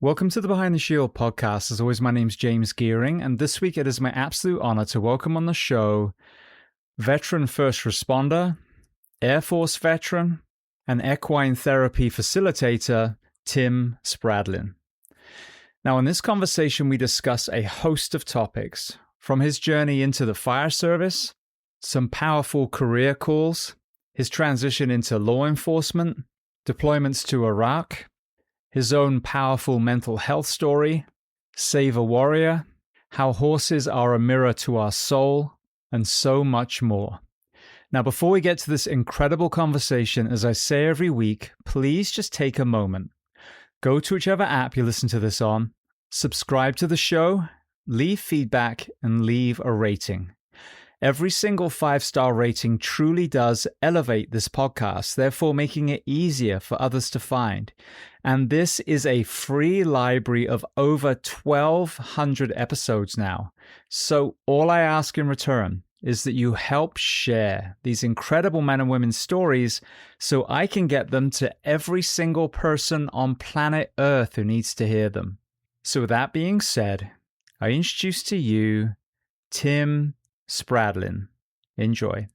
Welcome to the Behind the Shield podcast. As always, my name's James Gearing, and this week it is my absolute honor to welcome on the show veteran first responder, Air Force veteran, and equine therapy facilitator, Tim Spradlin. Now, in this conversation, we discuss a host of topics, from his journey into the fire service, some powerful career calls, his transition into law enforcement, deployments to Iraq, his own powerful mental health story, Save a Warrior, how horses are a mirror to our soul, and so much more. Now, before we get to this incredible conversation, as I say every week, please just take a moment. Go to whichever app you listen to this on, subscribe to the show, leave feedback, and leave a rating. Every single 5-star rating truly does elevate this podcast, therefore making it easier for others to find. And this is a free library of over 1,200 episodes now. So all I ask in return is that you help share these incredible men and women's stories so I can get them to every single person on planet Earth who needs to hear them. So with that being said, I introduce to you Tim Spradlin. Enjoy.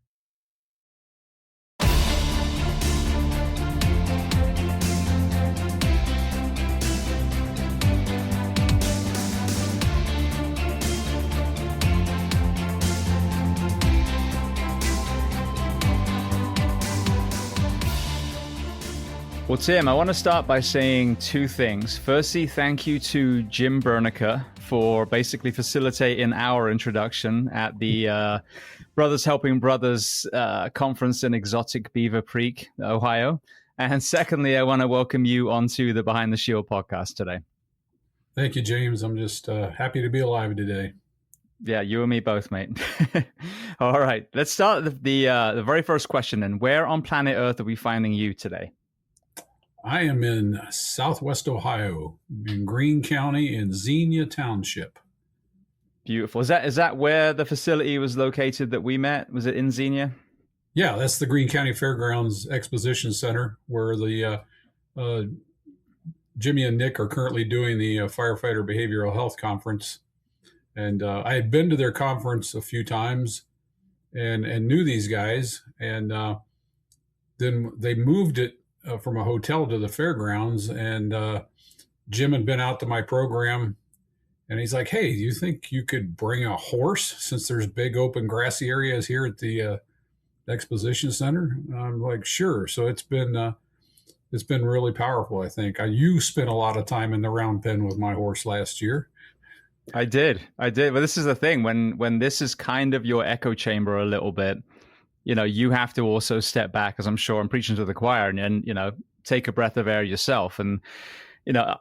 Well, Tim, I want to start by saying two things. Firstly, thank you to Jim Bernica for basically facilitating our introduction at the Brothers Helping Brothers conference in Exotic Beaver Creek, Ohio. And secondly, I want to welcome you onto the Behind the Shield podcast today. Thank you, James. I'm just happy to be alive today. Yeah, you and me both, mate. All right, let's start the very first question then. Where on planet Earth are we finding you today? I am in Southwest Ohio, in Greene County, in Xenia Township. Beautiful. Is that where the facility was located that we met? Was it in Xenia? Yeah, that's the Greene County Fairgrounds Exposition Center, where the Jimmy and Nick are currently doing the Firefighter Behavioral Health Conference. And I had been to their conference a few times and knew these guys. And then they moved it from a hotel to the fairgrounds, and Jim had been out to my program, and he's like, "Hey, do you think you could bring a horse since there's big open grassy areas here at the exposition center?" And I'm like, "Sure." So it's been really powerful. I think you spent a lot of time in the round pen with my horse last year. I did. But this is the thing, when this is kind of your echo chamber a little bit, you know, you have to also step back, as I'm sure I'm preaching to the choir, and you know, take a breath of air yourself. And, you know,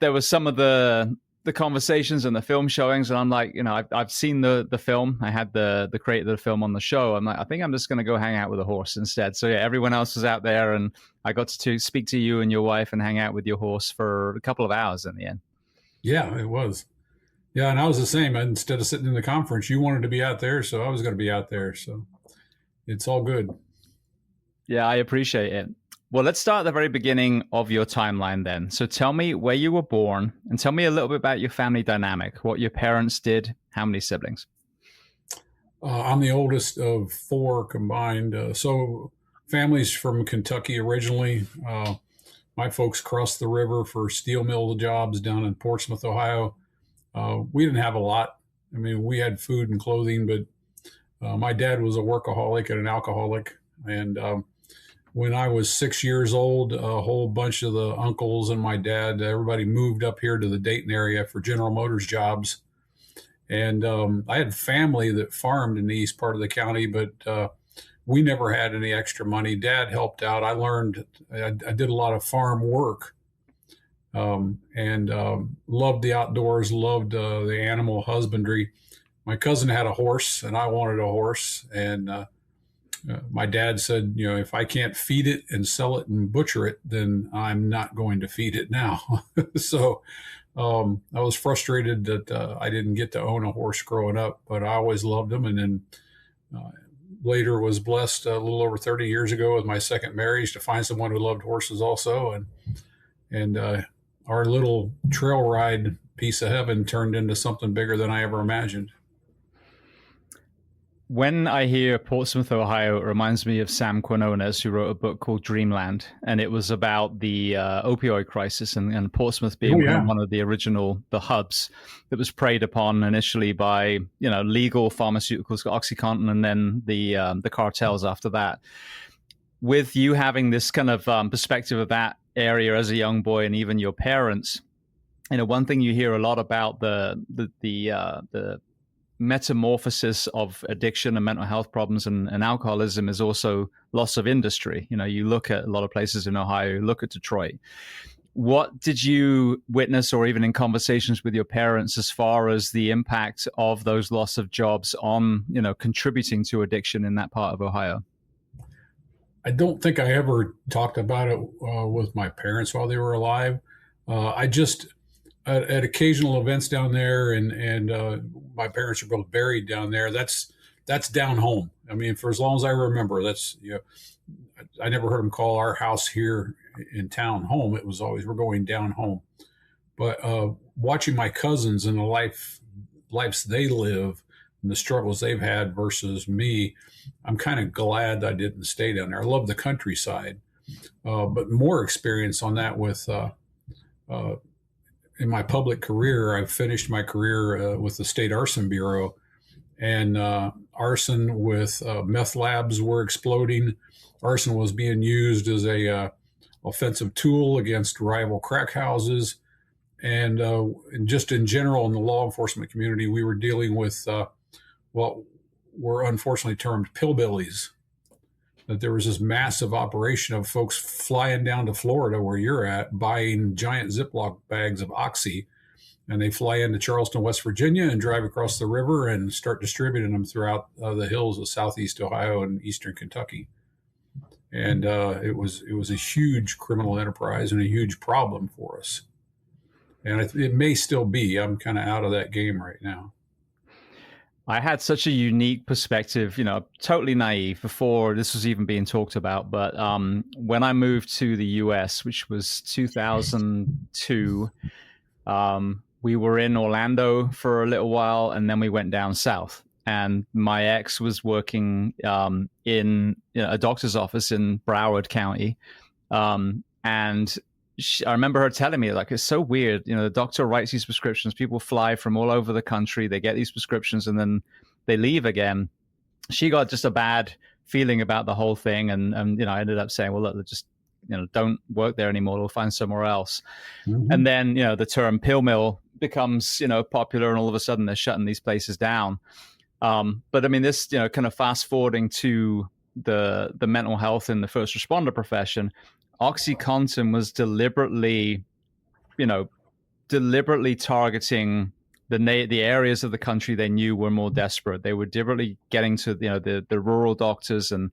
there was some of the conversations and the film showings, and I'm like, you know, I've seen the film. I had the creator of the film on the show. I'm like, I think I'm just going to go hang out with a horse instead. So yeah, everyone else was out there, and I got to speak to you and your wife and hang out with your horse for a couple of hours in the end. Yeah, it was. Yeah, and I was the same. Instead of sitting in the conference, you wanted to be out there, so I was going to be out there. So it's all good. Yeah, I appreciate it. Well, let's start at the very beginning of your timeline then. So tell me where you were born, and tell me a little bit about your family dynamic, what your parents did, how many siblings? I'm the oldest of 4 combined. So family's from Kentucky originally. My folks crossed the river for steel mill jobs down in Portsmouth, Ohio. We didn't have a lot. I mean, we had food and clothing, but my dad was a workaholic and an alcoholic. And when I was 6 years old, a whole bunch of the uncles and my dad, everybody moved up here to the Dayton area for General Motors jobs. And I had family that farmed in the east part of the county, but we never had any extra money. Dad helped out. I did a lot of farm work. And loved the outdoors, loved the animal husbandry. My cousin had a horse, and I wanted a horse. And my dad said, you know, if I can't feed it and sell it and butcher it, then I'm not going to feed it now. So I was frustrated that I didn't get to own a horse growing up, but I always loved them. And then later was blessed a little over 30 years ago with my second marriage to find someone who loved horses also. And our little trail ride piece of heaven turned into something bigger than I ever imagined. When I hear Portsmouth, Ohio, it reminds me of Sam Quinones, who wrote a book called Dreamland, and it was about the opioid crisis and Portsmouth being kind of one of the original hubs that was preyed upon initially by legal pharmaceuticals, OxyContin, and then the cartels after that. With you having this kind of perspective of that area as a young boy, and even your parents, one thing you hear a lot about the metamorphosis of addiction and mental health problems and alcoholism is also loss of industry. You look at a lot of places in Ohio, you look at Detroit. What did you witness, or even in conversations with your parents, as far as the impact of those loss of jobs on, contributing to addiction in that part of Ohio? I don't think I ever talked about it with my parents while they were alive. I just at occasional events down there, and my parents are both buried down there. That's down home. I mean, for as long as I remember, I never heard them call our house here in town home. It was always, we're going down home. But watching my cousins and the lives they live and the struggles they've had versus me, I'm kind of glad I didn't stay down there. I love the countryside, but more experience on that with in my public career. I've finished my career with the State Arson Bureau, and arson with meth labs were exploding. Arson was being used as a offensive tool against rival crack houses. And just in general, in the law enforcement community, we were dealing with what were unfortunately termed pillbillies. That there was this massive operation of folks flying down to Florida, where you're at, buying giant Ziploc bags of Oxy, and they fly into Charleston, West Virginia, and drive across the river and start distributing them throughout the hills of Southeast Ohio and Eastern Kentucky. And it was a huge criminal enterprise and a huge problem for us. And it may still be. I'm kind of out of that game right now. I had such a unique perspective, totally naive before this was even being talked about. But when I moved to the US, which was 2002, we were in Orlando for a little while, and then we went down south. And my ex was working in a doctor's office in Broward County. And I remember her telling me, like, it's so weird. The doctor writes these prescriptions. People fly from all over the country. They get these prescriptions and then they leave again. She got just a bad feeling about the whole thing. And I ended up saying, well, look, just, don't work there anymore. We'll find somewhere else. Mm-hmm. And then, the term pill mill becomes, popular, and all of a sudden they're shutting these places down. But I mean, this, kind of fast forwarding to the mental health in the first responder profession, OxyContin was deliberately targeting the areas of the country they knew were more desperate. They were deliberately getting to the rural doctors and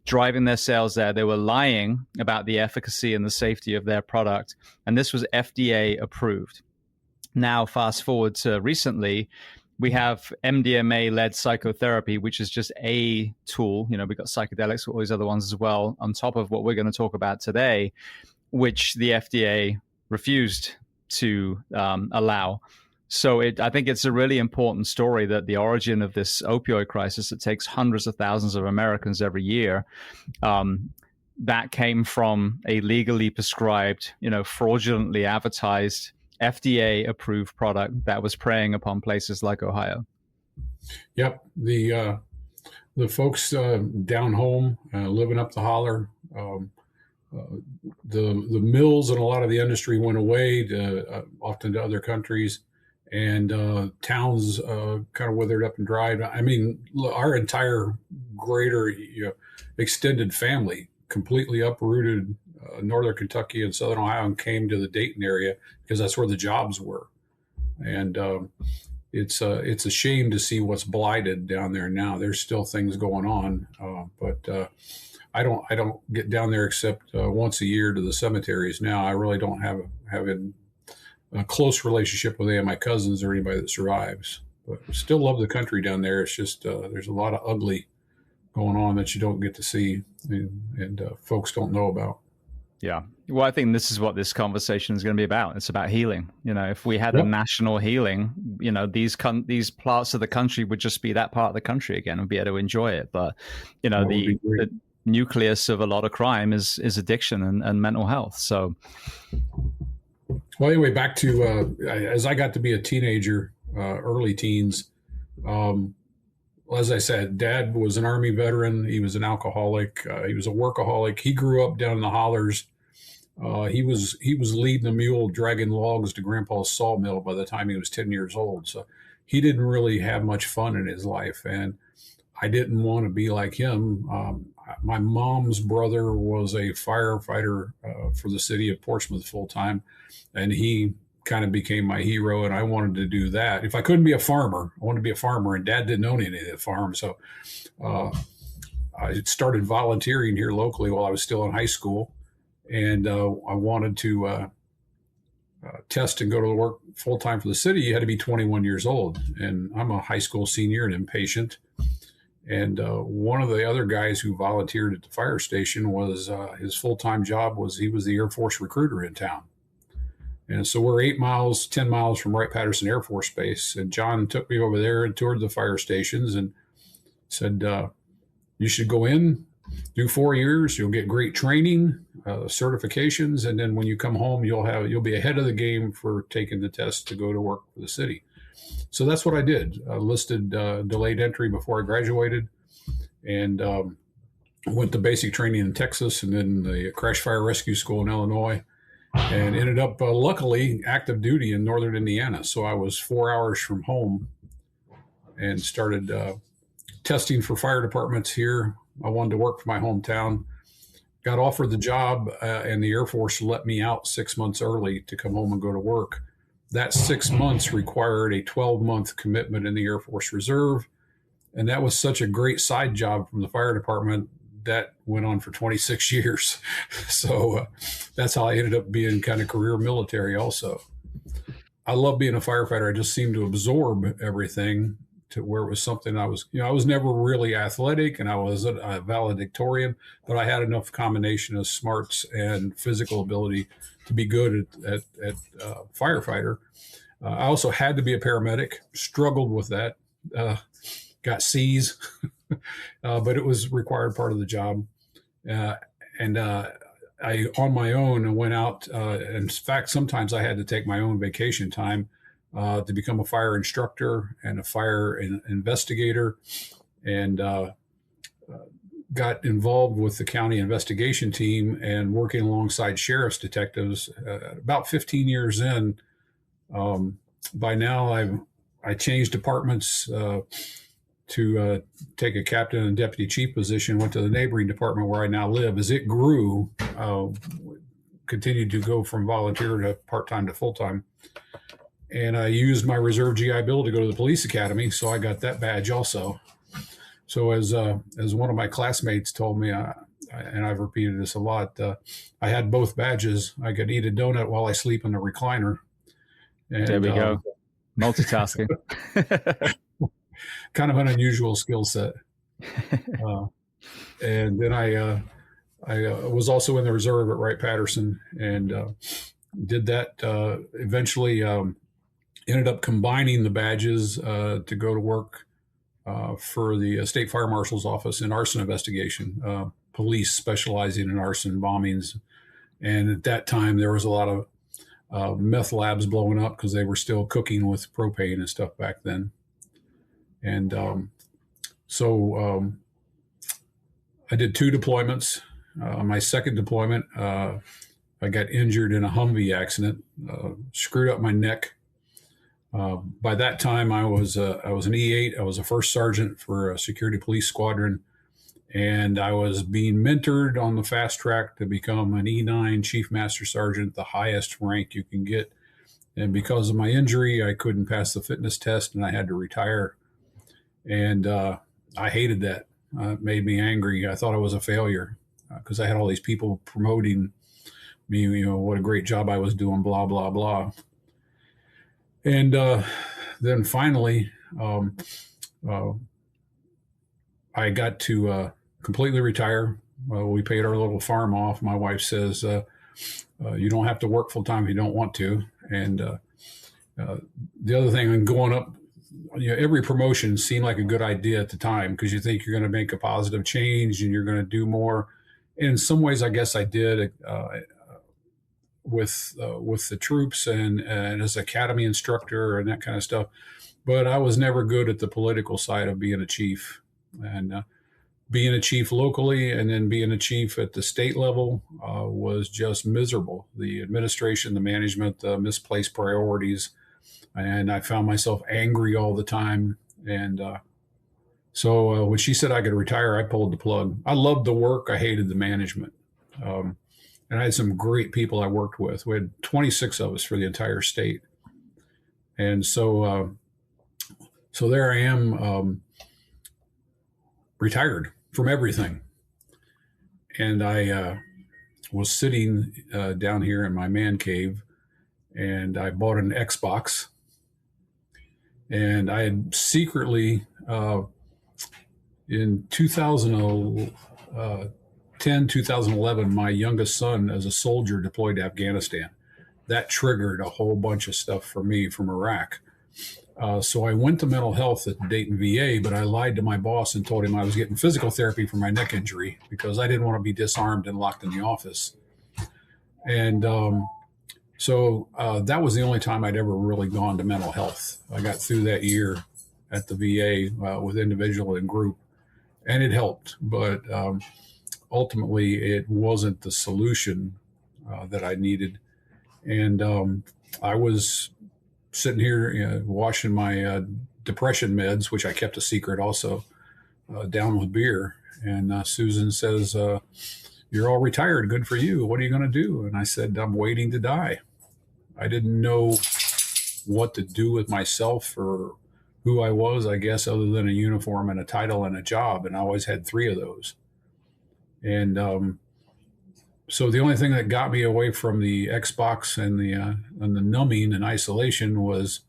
driving their sales there. They were lying about the efficacy and the safety of their product, and this was FDA approved. Now, fast forward to recently, we have MDMA-led psychotherapy, which is just a tool. We've got psychedelics, all these other ones as well, on top of what we're going to talk about today, which the FDA refused to allow. So I think it's a really important story that the origin of this opioid crisis that takes hundreds of thousands of Americans every year, that came from a legally prescribed, fraudulently advertised, FDA-approved product that was preying upon places like Ohio. Yep, the folks down home living up the holler, the mills and a lot of the industry went away often to other countries, and towns kind of withered up and dried. I mean, our entire greater extended family completely uprooted northern Kentucky and southern Ohio and came to the Dayton area because that's where the jobs were. And it's a shame to see what's blighted down there now. There's still things going on, but I don't get down there except once a year to the cemeteries now. I really don't have a close relationship with any of my cousins or anybody that survives. But still love the country down there. It's just there's a lot of ugly going on that you don't get to see and folks don't know about. Yeah. Well, I think this is what this conversation is going to be about. It's about healing. If we had a Yep. national healing, these parts of the country would just be that part of the country again and be able to enjoy it. But, That would be great. the nucleus of a lot of crime is addiction and mental health. So, Well, anyway, back to as I got to be a teenager, early teens. As I said, Dad was an Army veteran. He was an alcoholic. He was a workaholic. He grew up down in the hollers. He was leading a mule dragging logs to Grandpa's sawmill by the time he was 10 years old. So he didn't really have much fun in his life, and I didn't want to be like him. My mom's brother was a firefighter for the city of Portsmouth full time, and he kind of became my hero, and I wanted to do that. If I couldn't be a farmer, I wanted to be a farmer, and Dad didn't own any of the farm. So I started volunteering here locally while I was still in high school, and I wanted to test and go to work full time for the city. You had to be 21 years old, and I'm a high school senior and impatient. And one of the other guys who volunteered at the fire station was his full-time job was he was the Air Force recruiter in town. And so we're 10 miles from Wright-Patterson Air Force Base. And John took me over there and toured the fire stations and said, you should go in, do 4 years. You'll get great training, certifications. And then when you come home, you'll be ahead of the game for taking the test to go to work for the city. So that's what I did. I listed delayed entry before I graduated, and went to basic training in Texas and then the crash fire rescue school in Illinois, and ended up luckily active duty in northern Indiana. So I was 4 hours from home and started testing for fire departments here. I wanted to work for my hometown. Got offered the job, and the Air Force let me out 6 months early to come home and go to work. That 6 months required a 12-month commitment in the Air Force Reserve. And that was such a great side job from the fire department that went on for 26 years. So that's how I ended up being kind of career military also. I love being a firefighter. I just seemed to absorb everything to where it was something I was never really athletic, and I was a valedictorian, but I had enough combination of smarts and physical ability to be good at firefighter. I also had to be a paramedic, struggled with that, got C's, but it was required part of the job. And I, on my own, went out. In fact, sometimes I had to take my own vacation time to become a fire instructor and a fire investigator, and got involved with the county investigation team and working alongside sheriff's detectives. About 15 years in, by now I changed departments to take a captain and deputy chief position, went to the neighboring department where I now live. As it grew, continued to go from volunteer to part-time to full-time. And I used my reserve GI Bill to go to the police academy, so I got that badge also. So as one of my classmates told me, and I've repeated this a lot, I had both badges. I could eat a donut while I sleep in the recliner. And, there we go. Multitasking. Kind of an unusual skill set. And then I was also in the reserve at Wright-Patterson, and did that. Eventually ended up combining the badges to go to work for the state fire marshal's office in arson investigation, police specializing in arson bombings. And at that time, there was a lot of meth labs blowing up because they were still cooking with propane and stuff back then. And so I did 2 deployments. My second deployment, I got injured in a Humvee accident, screwed up my neck. By that time, I was an E8. I was a first sergeant for a security police squadron, and I was being mentored on the fast track to become an E9 chief master sergeant, the highest rank you can get. And because of my injury, I couldn't pass the fitness test, and I had to retire. And I hated that. It made me angry. I thought I was a failure because I had all these people promoting me, what a great job I was doing, blah, blah, blah. And then finally, I got to completely retire. we paid our little farm off. My wife says, you don't have to work full time if you don't want to. And the other thing, in going up, every promotion seemed like a good idea at the time because you think you're going to make a positive change and you're going to do more. And in some ways, I guess I did with the troops and as academy instructor and that kind of stuff. But I was never good at the political side of being a chief. And being a chief locally and then being a chief at the state level was just miserable. The administration, the management, the misplaced priorities. And I found myself angry all the time. And so when she said I could retire, I pulled the plug. I loved the work. I hated the management. And I had some great people I worked with. We had 26 of us for the entire state. And so there I am, retired from everything. And I was sitting down here in my man cave, and I bought an Xbox. And I had secretly, in 2011, my youngest son, as a soldier, deployed to Afghanistan. That triggered a whole bunch of stuff for me from Iraq. So I went to mental health at Dayton VA, but I lied to my boss and told him I was getting physical therapy for my neck injury because I didn't want to be disarmed and locked in the office. And so that was the only time I'd ever really gone to mental health. I got through that year at the VA with individual and group, and it helped. But ultimately, it wasn't the solution that I needed. And I was sitting here washing my depression meds, which I kept a secret also, down with beer. And Susan says, you're all retired. Good for you. What are you going to do? And I said, I'm waiting to die. I didn't know what to do with myself or who I was, I guess, other than a uniform and a title and a job. And I always had 3 of those. And so the only thing that got me away from the Xbox and the numbing and isolation was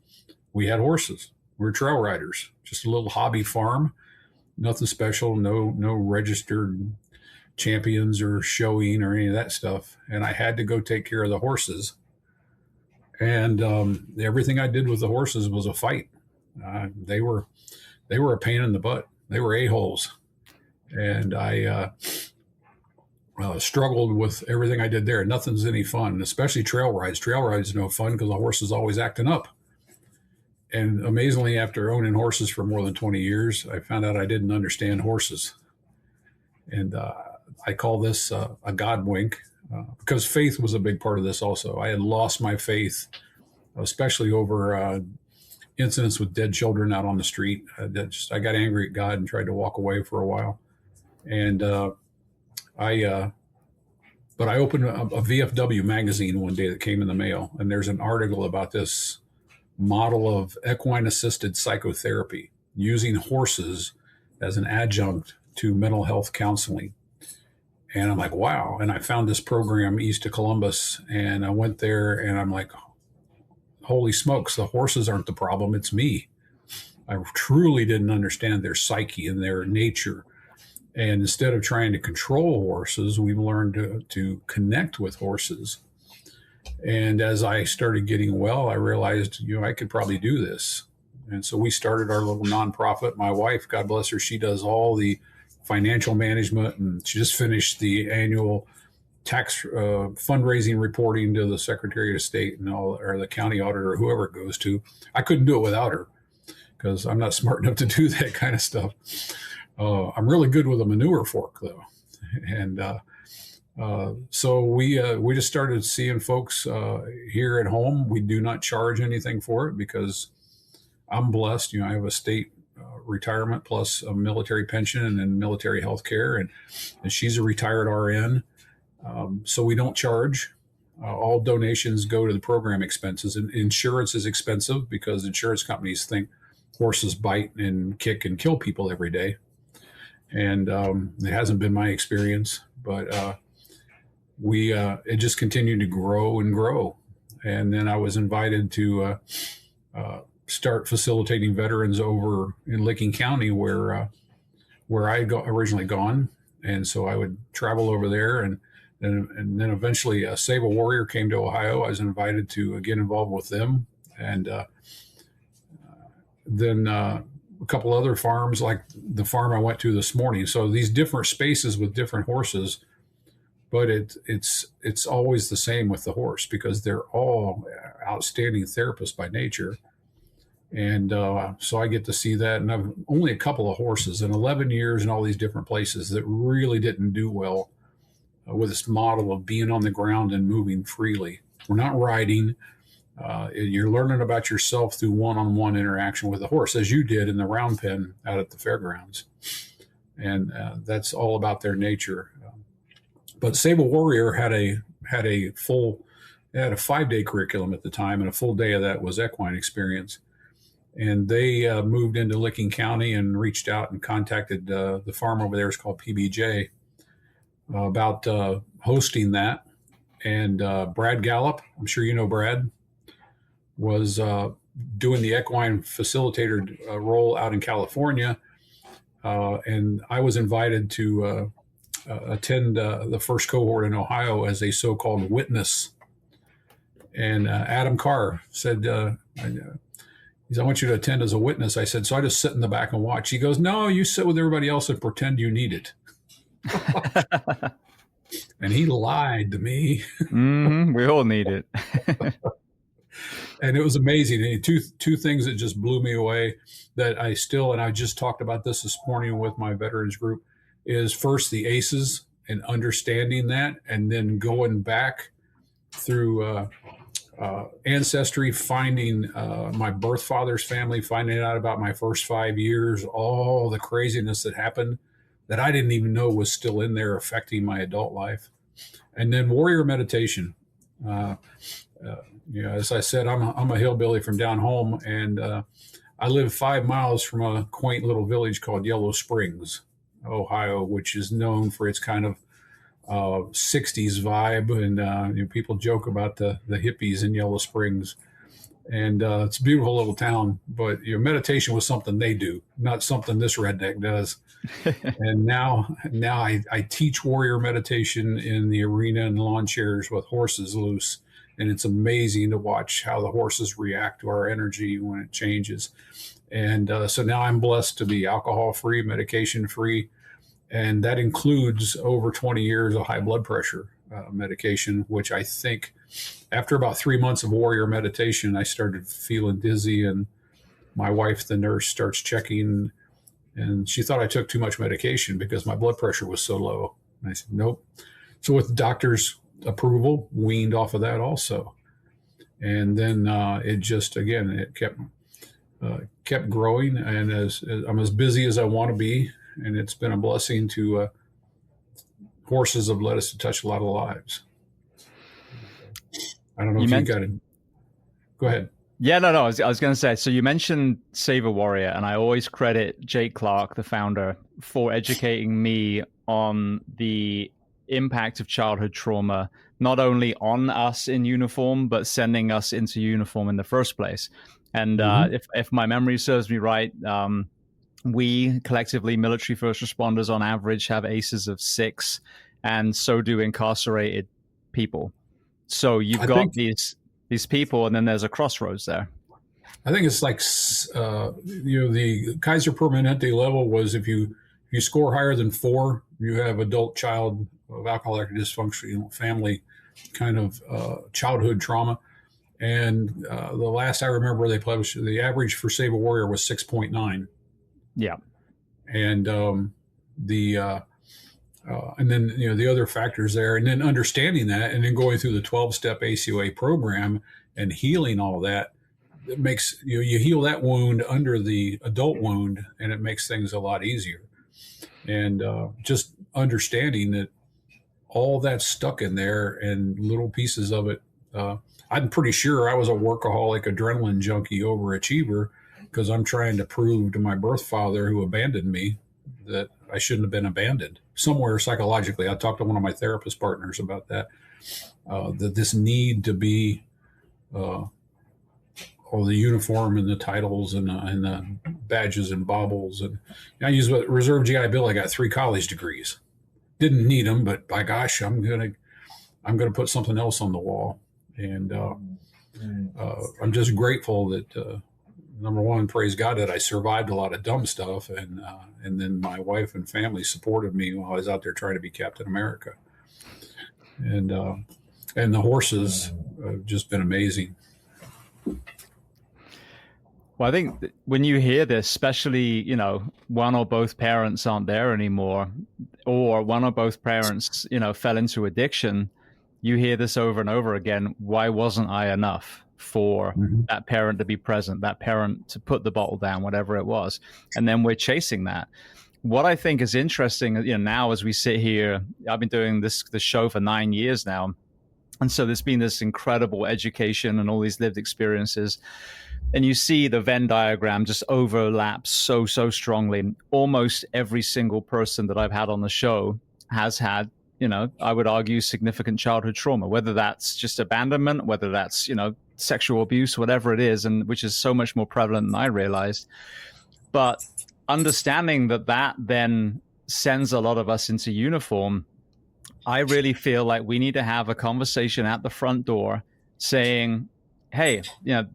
we had horses. We were trail riders, just a little hobby farm, nothing special, no registered champions or showing or any of that stuff. And I had to go take care of the horses. And everything I did with the horses was a fight. They were a pain in the butt. They were a-holes. And I struggled with everything I did there. Nothing's any fun, especially trail rides. Trail rides are no fun because the horse is always acting up. And amazingly, after owning horses for more than 20 years, I found out I didn't understand horses. And I call this a God wink because faith was a big part of this also. I had lost my faith, especially over incidents with dead children out on the street. I got angry at God and tried to walk away for a while. And but I opened a VFW magazine one day that came in the mail, and there's an article about this model of equine-assisted psychotherapy using horses as an adjunct to mental health counseling. And I'm like, wow. And I found this program east of Columbus, and I went there, and I'm like, holy smokes, the horses aren't the problem, it's me. I truly didn't understand their psyche and their nature. And instead of trying to control horses, we've learned to connect with horses. And as I started getting well, I realized, I could probably do this. And so we started our little nonprofit. My wife, God bless her, she does all the financial management, and she just finished the annual tax fundraising reporting to the Secretary of State and all, or the county auditor, whoever it goes to. I couldn't do it without her because I'm not smart enough to do that kind of stuff. I'm really good with a manure fork, though. And so we just started seeing folks here at home. We do not charge anything for it because I'm blessed. I have a state retirement plus a military pension and then military health care. And she's a retired RN. So we don't charge. All donations go to the program expenses. And insurance is expensive because insurance companies think horses bite and kick and kill people every day. And it hasn't been my experience, but it just continued to grow and grow. And then I was invited to start facilitating veterans over in Licking County, where I had originally gone. And so I would travel over there, and then eventually Save a Warrior came to Ohio. I was invited to get involved with them. And then a couple other farms, like the farm I went to this morning. So these different spaces with different horses, but it's always the same with the horse, because they're all outstanding therapists by nature. And so I get to see that. And I've only a couple of horses in 11 years in all these different places that really didn't do well with this model of being on the ground and moving freely. We're not riding. You're learning about yourself through one-on-one interaction with the horse, as you did in the round pen out at the fairgrounds. And that's all about their nature. But Save a Warrior had a 5-day curriculum at the time, and a full day of that was equine experience. And they moved into Licking County and reached out and contacted the farm over there. It's called PBJ, about hosting that. And Brad Gallup, I'm sure you know Brad, was doing the equine facilitator role out in California. And I was invited to attend the first cohort in Ohio as a so-called witness. And Adam Carr said, I want you to attend as a witness. I said, so I just sit in the back and watch. He goes, no, you sit with everybody else and pretend you need it. And he lied to me. We all need it. And it was amazing. And two things that just blew me away that I just talked about this morning with my veterans group, is first the ACEs and understanding that, and then going back through ancestry, finding my birth father's family, finding out about my first 5 years, all the craziness that happened that I didn't even know was still in there affecting my adult life. And then warrior meditation. As I said, I'm a hillbilly from down home, and I live 5 miles from a quaint little village called Yellow Springs, Ohio, which is known for its kind of 60s vibe. And people joke about the hippies in Yellow Springs. And it's a beautiful little town, but meditation was something they do, not something this redneck does. And now I teach warrior meditation in the arena and lawn chairs with horses loose. And it's amazing to watch how the horses react to our energy when it changes. And so now I'm blessed to be alcohol-free, medication-free. And that includes over 20 years of high blood pressure medication, which I think after about 3 months of warrior meditation, I started feeling dizzy. And my wife, the nurse, starts checking, and she thought I took too much medication because my blood pressure was so low. And I said, nope. So with the doctor's approval, weaned off of that also. And then it just, again, it kept growing. And as I'm as busy as I want to be, and it's been a blessing to horses have led us to touch a lot of lives. I don't know if you got it. Go ahead. Yeah, no. I was going to say, so you mentioned Save a Warrior, and I always credit Jake Clark, the founder, for educating me on the impact of childhood trauma, not only on us in uniform, but sending us into uniform in the first place. And if my memory serves me right, we collectively, military first responders on average, have ACEs of 6, and so do incarcerated people. So you've got these people, and then there's a crossroads there. I think it's like, the Kaiser Permanente level was if you score higher than 4, you have adult child of alcoholic dysfunction, family kind of childhood trauma. And the last I remember they published, the average for Save a Warrior was 6.9. Yeah. And and then, the other factors there, and then understanding that, and then going through the 12-step ACOA program and healing all that, it makes, you heal that wound under the adult wound, and it makes things a lot easier. And just understanding that all that's stuck in there and little pieces of it. I'm pretty sure I was a workaholic, adrenaline junkie, overachiever, because I'm trying to prove to my birth father, who abandoned me, that I shouldn't have been abandoned. Somewhere psychologically, I talked to one of my therapist partners about that, that this need to be all the uniform and the titles and the badges and baubles. And I use a Reserve GI Bill. I got 3 college degrees. didn't need them, but by gosh, I'm gonna put something else on the wall. And I'm just grateful that number one, praise God that I survived a lot of dumb stuff, and then my wife and family supported me while I was out there trying to be Captain America. And the horses have just been amazing. Well, I think when you hear this, especially, you know, one or both parents aren't there anymore, or one or both parents, you know, fell into addiction, you hear this over and over again. Why wasn't I enough for that parent to be present, that parent to put the bottle down, whatever it was? And then we're chasing that. What I think is interesting, you know, now as we sit here, I've been doing this show for 9 years now. And so there's been this incredible education and all these lived experiences. And you see the Venn diagram just overlaps so strongly. Almost every single person that I've had on the show has had, you know, I would argue significant childhood trauma, whether that's just abandonment, whether that's, you know, sexual abuse, whatever it is, and which is so much more prevalent than I realized. But understanding that then sends a lot of us into uniform, I really feel like we need to have a conversation at the front door saying, hey, you know,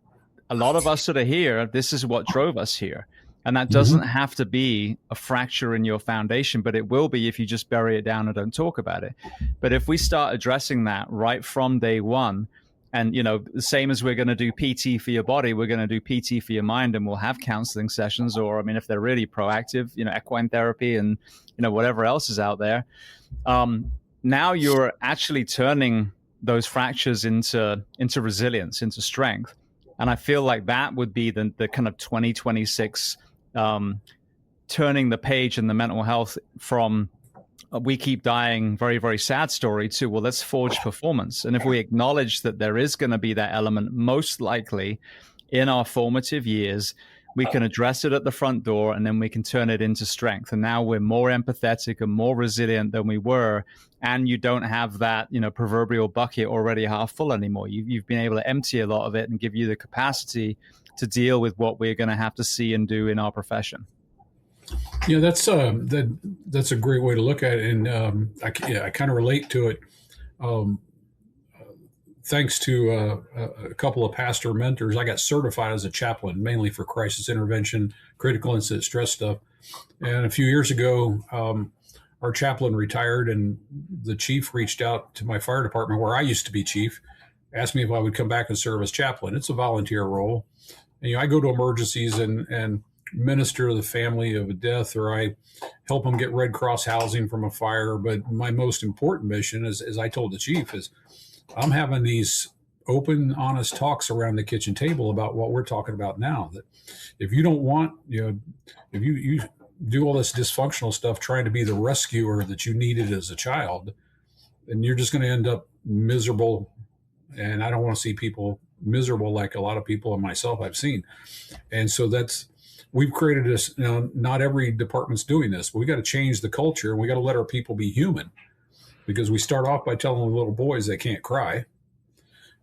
a lot of us that are here, this is what drove us here. And that doesn't have to be a fracture in your foundation, but it will be if you just bury it down and don't talk about it. But if we start addressing that right from day one, and, you know, the same as we're going to do PT for your body, we're going to do PT for your mind, and we'll have counseling sessions, or, I mean, if they're really proactive, you know, equine therapy and, you know, whatever else is out there. Now you're actually turning those fractures into resilience, into strength. And I feel like that would be the kind of 2026 turning the page in the mental health from we keep dying, very, very sad story to, well, let's forge performance. And if we acknowledge that there is going to be that element, most likely in our formative years, we can address it at the front door, and then we can turn it into strength. And now we're more empathetic and more resilient than we were. And you don't have that, you know, proverbial bucket already half full anymore. You've been able to empty a lot of it and give you the capacity to deal with what we're going to have to see and do in our profession. Yeah, that's a great way to look at it, and I kind of relate to it. Thanks to a couple of pastor mentors, I got certified as a chaplain, mainly for crisis intervention, critical incident stress stuff. And a few years ago, our chaplain retired, and the chief reached out to my fire department, where I used to be chief, asked me if I would come back and serve as chaplain. It's a volunteer role. And, you know, I go to emergencies and minister to the family of a death, or I help them get Red Cross housing from a fire. But my most important mission, as I told the chief, is I'm having these open, honest talks around the kitchen table about what we're talking about now. That if you don't want, you know, if you do all this dysfunctional stuff trying to be the rescuer that you needed as a child, then you're just going to end up miserable. And I don't want to see people miserable like a lot of people and myself I've seen. And so we've created this. You know, not every department's doing this, but we got to change the culture, and we got to let our people be human. Because we start off by telling the little boys they can't cry.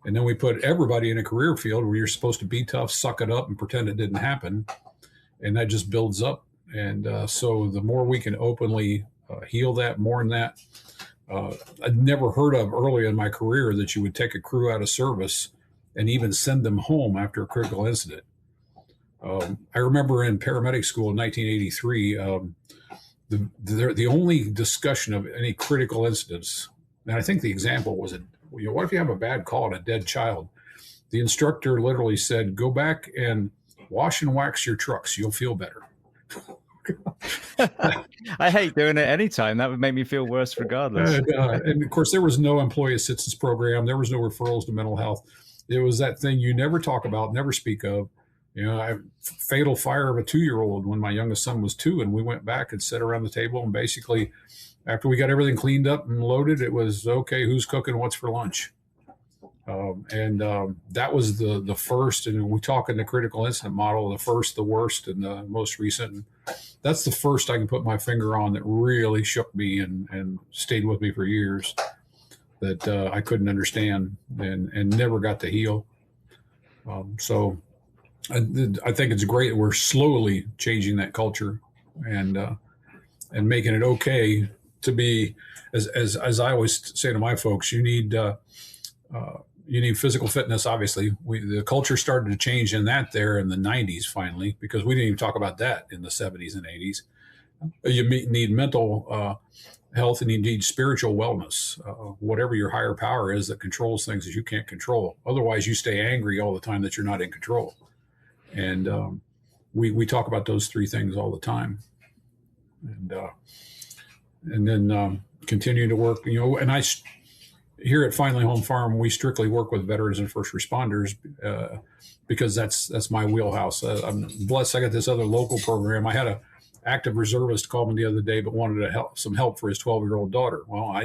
And then we put everybody in a career field where you're supposed to be tough, suck it up, and pretend it didn't happen. And that just builds up. And so the more we can openly heal that, more in that. I'd never heard of early in my career that you would take a crew out of service and even send them home after a critical incident. I remember in paramedic school in 1983, the only discussion of any critical incidents, and I think the example was, what if you have a bad call on a dead child? The instructor literally said, go back and wash and wax your trucks. You'll feel better. I hate doing it anytime. That would make me feel worse regardless. And of course, there was no employee assistance program. There was no referrals to mental health. It was that thing you never talk about, never speak of. You know, fatal fire of a 2-year-old when my youngest son was 2, and we went back and sat around the table, and basically, after we got everything cleaned up and loaded, it was, okay, who's cooking what's for lunch? That was the first, and we talk in the critical incident model, the first, the worst, and the most recent. That's the first I can put my finger on that really shook me and stayed with me for years, that I couldn't understand and never got to heal. So I think it's great that we're slowly changing that culture and making it okay to be, as I always say to my folks, you need physical fitness. Obviously, the culture started to change in that there in the 90s finally, because we didn't even talk about that in the 70s and 80s. You need mental health, and you need spiritual wellness. Whatever your higher power is that controls things that you can't control. Otherwise, you stay angry all the time that you're not in control. And we talk about those three things all the time. And then continue to work, and here at Finally Home Farm, we strictly work with veterans and first responders because that's my wheelhouse. I'm blessed I got this other local program. I had a active reservist call me the other day, but wanted some help for his 12-year-old daughter. Well,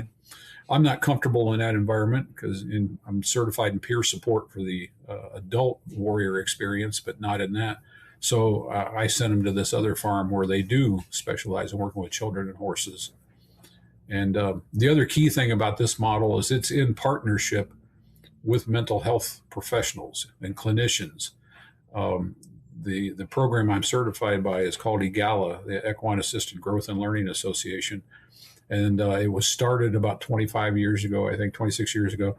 I'm not comfortable in that environment because I'm certified in peer support for the adult warrior experience, but not in that. So I sent him to this other farm where they do specialize in working with children and horses. And the other key thing about this model is it's in partnership with mental health professionals and clinicians. The program I'm certified by is called EAGALA, the Equine Assisted Growth and Learning Association. And it was started about 25 years ago, I think 26 years ago.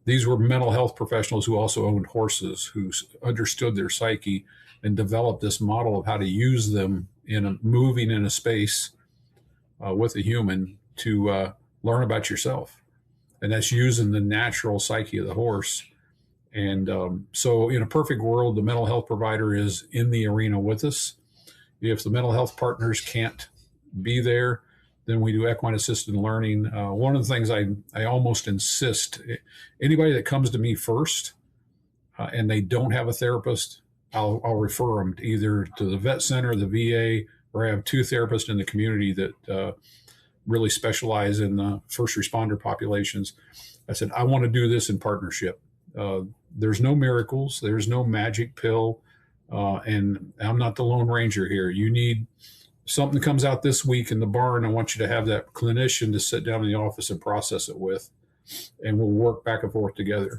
These were mental health professionals who also owned horses, who understood their psyche and developed this model of how to use them moving in a space with a human to learn about yourself. And that's using the natural psyche of the horse. And so in a perfect world, the mental health provider is in the arena with us. If the mental health partners can't be there, then we do equine assisted learning. One of the things I almost insist, anybody that comes to me first and they don't have a therapist, I'll refer them either to the vet center, the VA, or I have two therapists in the community that really specialize in first responder populations. I said, I want to do this in partnership. There's no miracles. There's no magic pill. And I'm not the Lone Ranger here. You need something that comes out this week in the barn. I want you to have that clinician to sit down in the office and process it with, and we'll work back and forth together.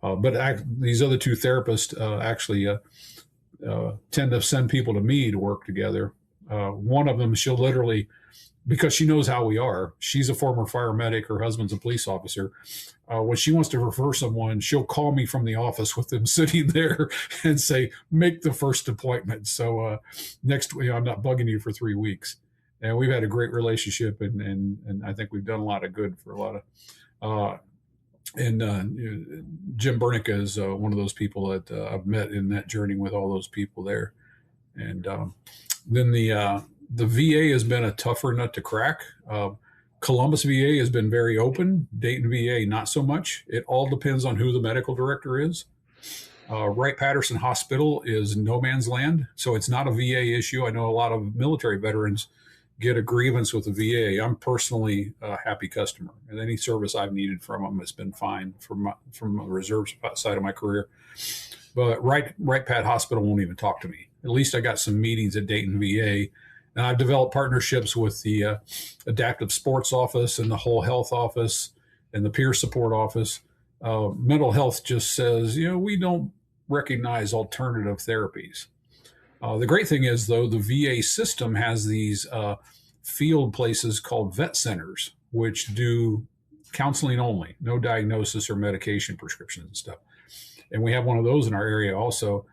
But these other two therapists actually tend to send people to me to work together. One of them, she'll literally, because she knows how we are, she's a former paramedic, her husband's a police officer. When she wants to refer someone, she'll call me from the office with them sitting there and say, make the first appointment. So next week, I'm not bugging you for 3 weeks. And we've had a great relationship, and I think we've done a lot of good for a lot of, Jim Bernica is one of those people that I've met in that journey with all those people there. And then the VA has been a tougher nut to crack. Columbus VA has been very open. Dayton VA, not so much. It all depends on who the medical director is. Wright-Patterson Hospital is no man's land, so it's not a VA issue. I know a lot of military veterans get a grievance with the VA. I'm personally a happy customer, and any service I've needed from them has been fine from the reserve side of my career. But Wright-Pat Hospital won't even talk to me. At least I got some meetings at Dayton VA. And I've developed partnerships with the adaptive sports office and the whole health office and the peer support office. Mental health just says, we don't recognize alternative therapies. The great thing is, though, the VA system has these field places called vet centers, which do counseling only, no diagnosis or medication prescriptions and stuff. And we have one of those in our area also.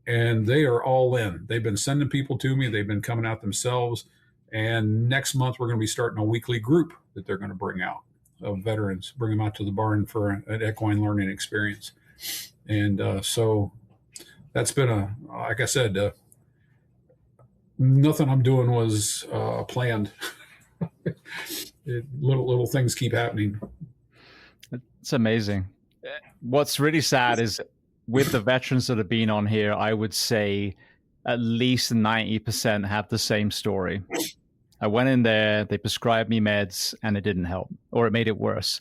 And they are all in. They've been sending people to me. They've been coming out themselves. And next month, we're going to be starting a weekly group that they're going to bring out of veterans, bring them out to the barn for an equine learning experience. And so that's been like I said, nothing I'm doing was planned. Little things keep happening. It's amazing. What's really sad is, with the veterans that have been on here, I would say at least 90% have the same story. I went in there, they prescribed me meds, and it didn't help, or it made it worse.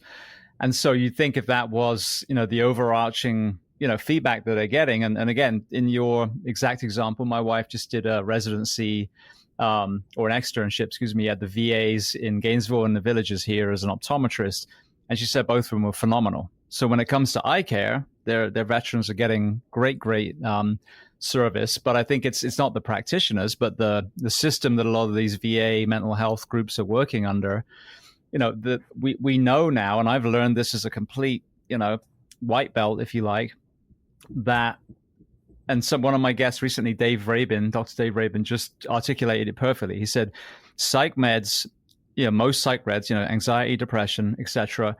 And so you think if that was, the overarching, feedback that they're getting. And again, in your exact example, my wife just did a residency or an externship, at the VAs in Gainesville and the Villages here as an optometrist. And she said both of them were phenomenal. So when it comes to eye care, their veterans are getting great service, but I think it's not the practitioners, but the system that a lot of these VA mental health groups are working under. We know now, and I've learned this as a complete, white belt, if you like, that, and one of my guests recently, Dr. Dave Rabin, just articulated it perfectly. He said, psych meds, most psych meds, anxiety, depression, etc.,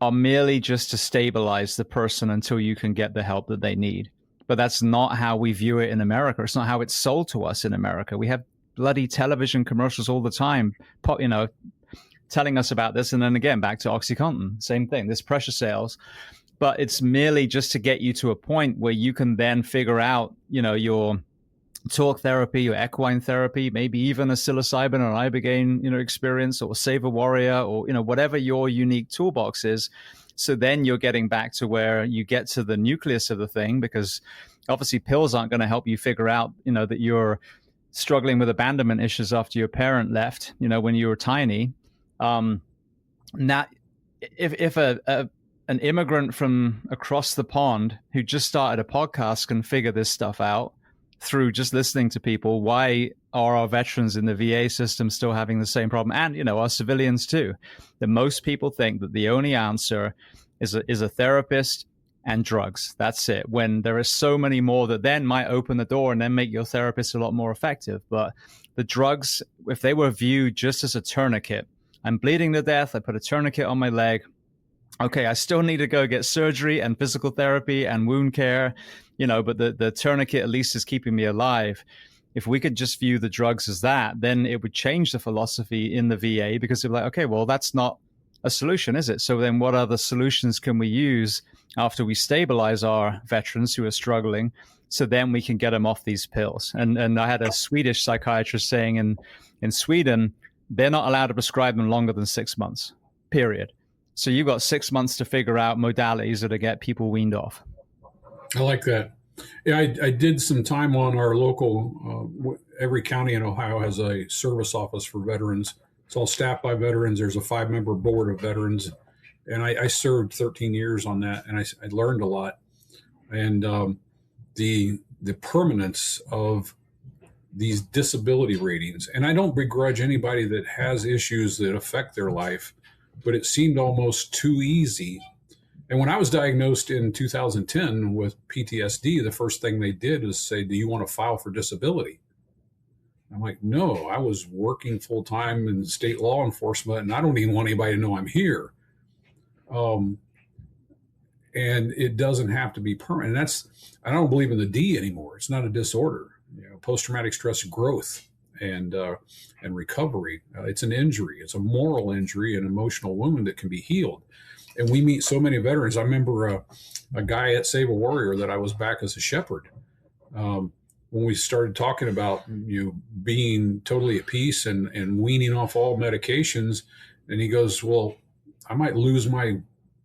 are merely just to stabilize the person until you can get the help that they need. But that's not how we view it in America. It's not how it's sold to us in America. We have bloody television commercials all the time, telling us about this. And then again, back to OxyContin, same thing, this pressure sales. But it's merely just to get you to a point where you can then figure out, your talk therapy, your equine therapy, maybe even a psilocybin or ibogaine, experience, or save a warrior, or, whatever your unique toolbox is. So then you're getting back to where you get to the nucleus of the thing, because obviously pills aren't going to help you figure out, that you're struggling with abandonment issues after your parent left, when you were tiny. Now, if an immigrant from across the pond who just started a podcast can figure this stuff out through just listening to people, why are our veterans in the VA system still having the same problem? And, our civilians too, that most people think that the only answer is a therapist and drugs. That's it. When there are so many more that then might open the door and then make your therapist a lot more effective. But the drugs, if they were viewed just as a tourniquet, I'm bleeding to death, I put a tourniquet on my leg. Okay, I still need to go get surgery and physical therapy and wound care, but the tourniquet at least is keeping me alive. If we could just view the drugs as that, then it would change the philosophy in the VA, because they're like, okay, well, that's not a solution, is it? So then what other solutions can we use after we stabilize our veterans who are struggling, so then we can get them off these pills? And I had a Swedish psychiatrist saying in Sweden, they're not allowed to prescribe them longer than 6 months, period. So you've got 6 months to figure out modalities that to get people weaned off. I like that. Yeah, I did some time on our local, every county in Ohio has a service office for veterans. It's all staffed by veterans. There's a 5-member board of veterans. And I served 13 years on that, and I learned a lot. And the permanence of these disability ratings. And I don't begrudge anybody that has issues that affect their life, but it seemed almost too easy. And when I was diagnosed in 2010 with PTSD, the first thing they did is say, do you want to file for disability? I'm like, no, I was working full time in state law enforcement, and I don't even want anybody to know I'm here. And it doesn't have to be permanent. I don't believe in the D anymore. It's not a disorder. Post-traumatic stress growth and recovery. It's an injury. It's a moral injury, an emotional wound that can be healed. And we meet so many veterans. I remember a guy at Save a Warrior that I was back as a shepherd. When we started talking about being totally at peace and weaning off all medications, and he goes, well, I might lose my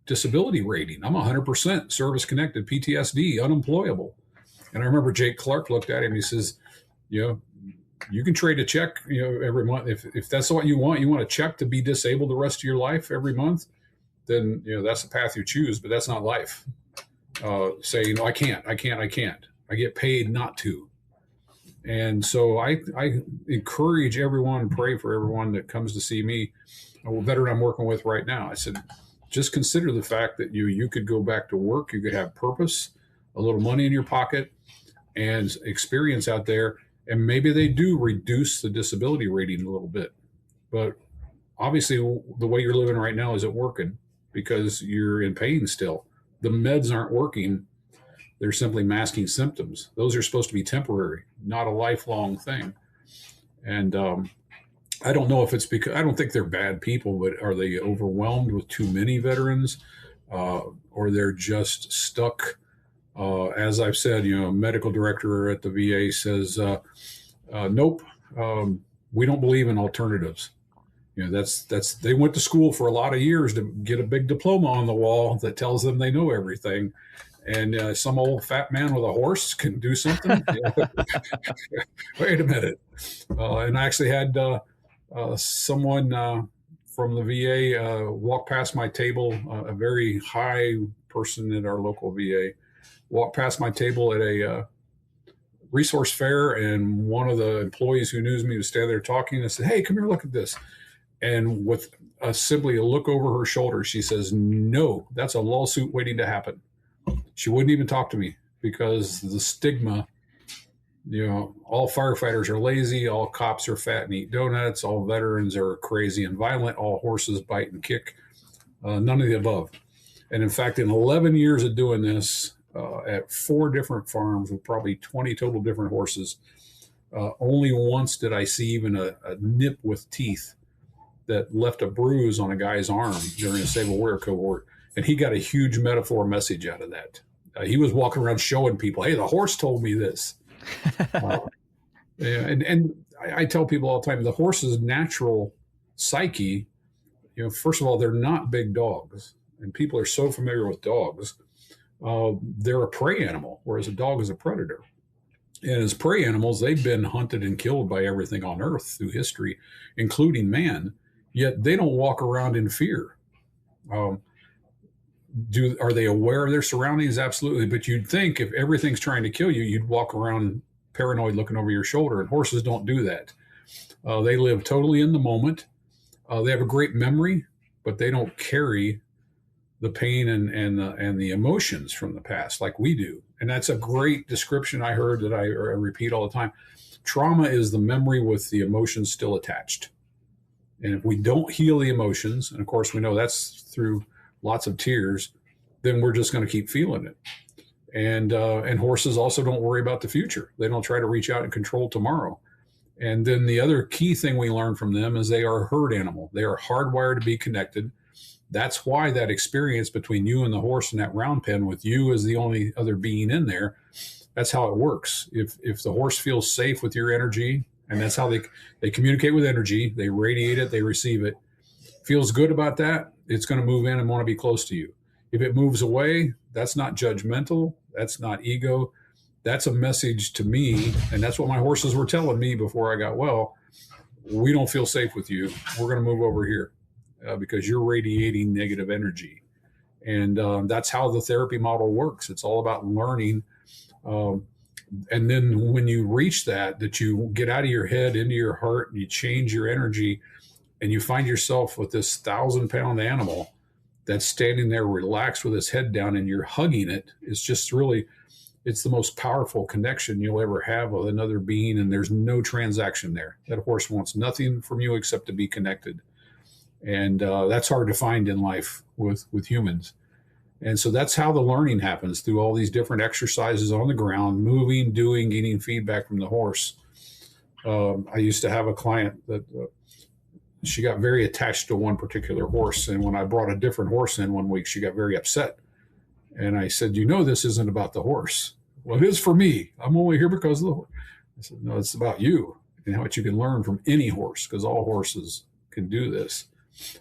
disability rating. I'm 100% service-connected PTSD, unemployable. And I remember Jake Clark looked at him. He says, you can trade a check, every month. If that's what you want a check to be disabled the rest of your life every month, then, that's the path you choose, but that's not life. Say, I can't. I get paid not to. And so I encourage everyone, pray for everyone that comes to see me, a veteran I'm working with right now. I said, just consider the fact that you could go back to work, you could have purpose, a little money in your pocket, and experience out there. And maybe they do reduce the disability rating a little bit. But obviously, the way you're living right now isn't working because you're in pain still. The meds aren't working. They're simply masking symptoms. Those are supposed to be temporary, not a lifelong thing. And I don't know if it's because, I don't think they're bad people, but are they overwhelmed with too many veterans? Or they're just stuck? As I've said, medical director at the VA says, nope, we don't believe in alternatives. That's they went to school for a lot of years to get a big diploma on the wall that tells them they know everything. And some old fat man with a horse can do something. Wait a minute. And I actually had someone from the VA walk past my table, a very high person at our local VA, walked past my table at resource fair, and one of the employees who knew me was standing there talking. I said, "Hey, come here, look at this." And with simply a look over her shoulder, she says, "No, that's a lawsuit waiting to happen." She wouldn't even talk to me because the stigma, all firefighters are lazy, all cops are fat and eat donuts, all veterans are crazy and violent, all horses bite and kick. None of the above. And in fact, in 11 years of doing this at 4 different farms with probably 20 total different horses, only once did I see even a nip with teeth that left a bruise on a guy's arm during a Save a Warrior cohort. And he got a huge metaphor message out of that. He was walking around showing people, "Hey, the horse told me this." And I tell people all the time, the horse's natural psyche, first of all, they're not big dogs. And people are so familiar with dogs. They're a prey animal, whereas a dog is a predator. And as prey animals, they've been hunted and killed by everything on earth through history, including man, yet they don't walk around in fear. Are they aware of their surroundings? Absolutely. But you'd think if everything's trying to kill you, you'd walk around paranoid looking over your shoulder, and horses don't do that. They live totally in the moment. They have a great memory, but they don't carry the pain and the emotions from the past like we do. And that's a great description I heard that I repeat all the time. Trauma is the memory with the emotions still attached. And if we don't heal the emotions, and of course we know that's through lots of tears, then we're just going to keep feeling it. And horses also don't worry about the future. They don't try to reach out and control tomorrow. And then the other key thing we learn from them is they are a herd animal. They are hardwired to be connected. That's why that experience between you and the horse in that round pen with you as the only other being in there, that's how it works. If the horse feels safe with your energy, and that's how they communicate with energy, they radiate it, they receive it, feels good about that, it's going to move in and want to be close to you. If it moves away, that's not judgmental, that's not ego, that's a message to me, and that's what my horses were telling me before I got well. We don't feel safe with you. We're going to move over here. Because you're radiating negative energy. And that's how the therapy model works. It's all about learning. And then when you reach that you get out of your head into your heart and you change your energy and you find yourself with this 1,000-pound animal that's standing there relaxed with his head down and you're hugging it. It's just really, it's the most powerful connection you'll ever have with another being. And there's no transaction there. That horse wants nothing from you except to be connected. And that's hard to find in life with humans. And so that's how the learning happens, through all these different exercises on the ground, moving, doing, getting feedback from the horse. I used to have a client that she got very attached to one particular horse. And when I brought a different horse in one week, she got very upset. And I said, this isn't about the horse. Well, it is for me. I'm only here because of the horse. I said, no, it's about you and what you can learn from any horse, because all horses can do this.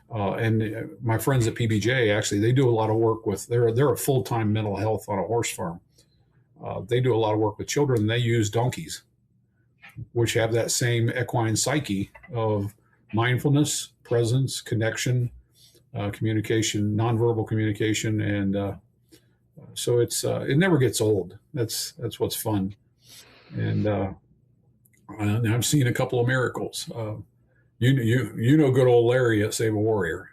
And my friends at PBJ, actually, they do a lot of work with, they're a full-time mental health on a horse farm. They do a lot of work with children, and they use donkeys, which have that same equine psyche of mindfulness, presence, connection, communication, nonverbal communication. And so it never gets old. That's what's fun. And I've seen a couple of miracles. You know good old Larry at Save a Warrior.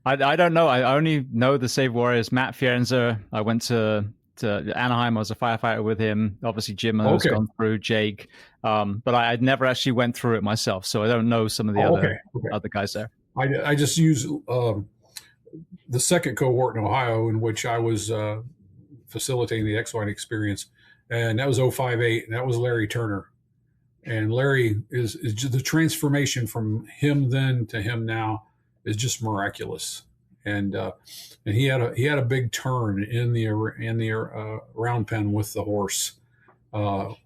I don't know. I only know the Save Warriors. Matt Fierenza. I went to Anaheim. I was a firefighter with him. Obviously, Jim has gone through, Jake. But I never actually went through it myself, so I don't know some of the other guys there. I just use the second cohort in Ohio, in which I was facilitating the equine experience, and that was 05-08, and that was Larry Turner. And Larry is just, the transformation from him then to him now is just miraculous. And he had a big turn in the round pen with the horse,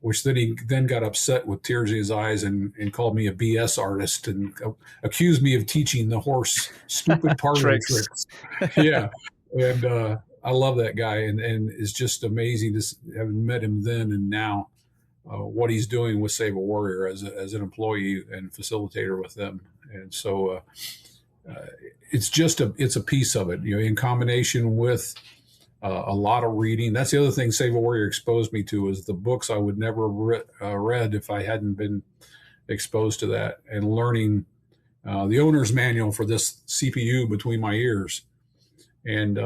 which then he got upset with tears in his eyes and called me a BS artist and accused me of teaching the horse stupid parlor tricks. Yeah, and I love that guy, and it's just amazing to have met him then and now. What he's doing with Save a Warrior as an employee and facilitator with them. And so it's a piece of it, in combination with a lot of reading. That's the other thing Save a Warrior exposed me to, is the books I would never read if I hadn't been exposed to that, and learning the owner's manual for this CPU between my ears, and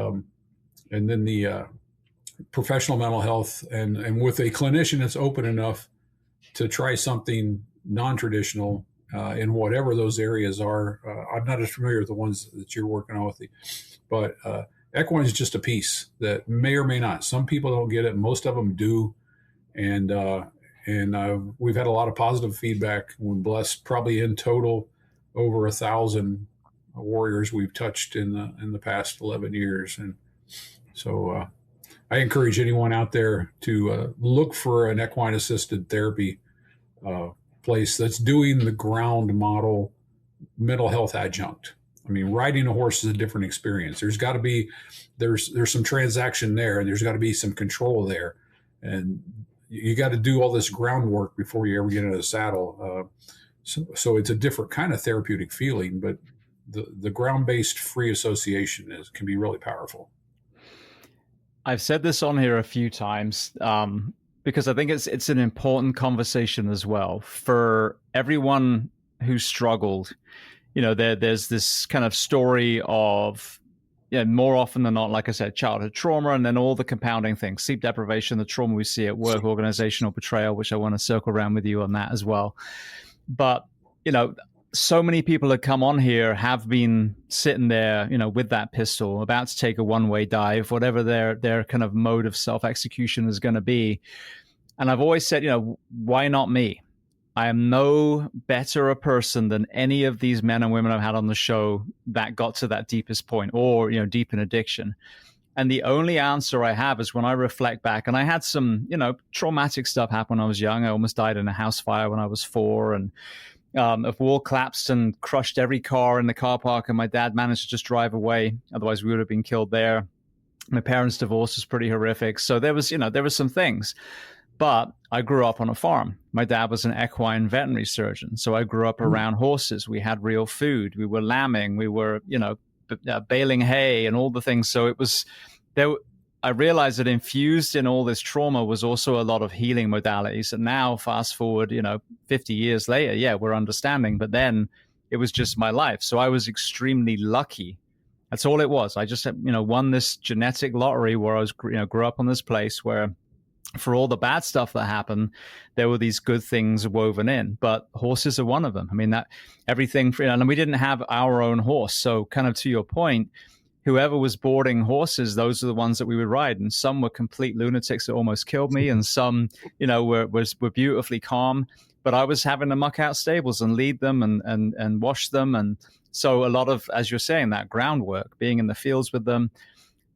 then the professional mental health, and with a clinician that's open enough to try something non-traditional in whatever those areas are. I'm not as familiar with the ones that you're working on with but equine is just a piece that may or may not. Some people don't get it. Most of them do. And we've had a lot of positive feedback. We're blessed, probably in total over 1,000 warriors we've touched in the past 11 years. And so I encourage anyone out there to look for an equine assisted therapy place that's doing the ground model mental health adjunct. I mean, riding a horse is a different experience. There's some transaction there, and there's got to be some control there, and you got to do all this groundwork before you ever get into the saddle. So it's a different kind of therapeutic feeling, but the ground-based free association can be really powerful. I've said this on here a few times because I think it's an important conversation as well for everyone who struggled. There's this kind of story of, more often than not, like I said, childhood trauma, and then all the compounding things, sleep deprivation, the trauma we see at work, organizational betrayal, which I want to circle around with you on that as well. But, so many people that come on here have been sitting there, with that pistol, about to take a one-way dive, whatever their kind of mode of self-execution is going to be. And I've always said, why not me? I am no better a person than any of these men and women I've had on the show that got to that deepest point, or, deep in addiction. And the only answer I have is when I reflect back, and I had some, traumatic stuff happen when I was young. I almost died in a house fire when I was 4, and a wall collapsed and crushed every car in the car park, and my dad managed to just drive away. Otherwise, we would have been killed there. My parents' divorce was pretty horrific. So there was some things. But I grew up on a farm. My dad was an equine veterinary surgeon. So I grew up around horses. We had real food. We were lambing. We were, baling hay and all the things. So it was there. I realized that infused in all this trauma was also a lot of healing modalities. And now, fast forward, 50 years later, we're understanding. But then it was just my life. So I was extremely lucky. That's all it was. I just, won this genetic lottery where I was, grew up on this place where, for all the bad stuff that happened, there were these good things woven in. But horses are one of them. I mean, that everything, and we didn't have our own horse. So kind of to your point, whoever was boarding horses, those are the ones that we would ride. And some were complete lunatics that almost killed me. And some, were beautifully calm. But I was having to muck out stables and lead them and wash them. And so a lot of, as you're saying, that groundwork, being in the fields with them.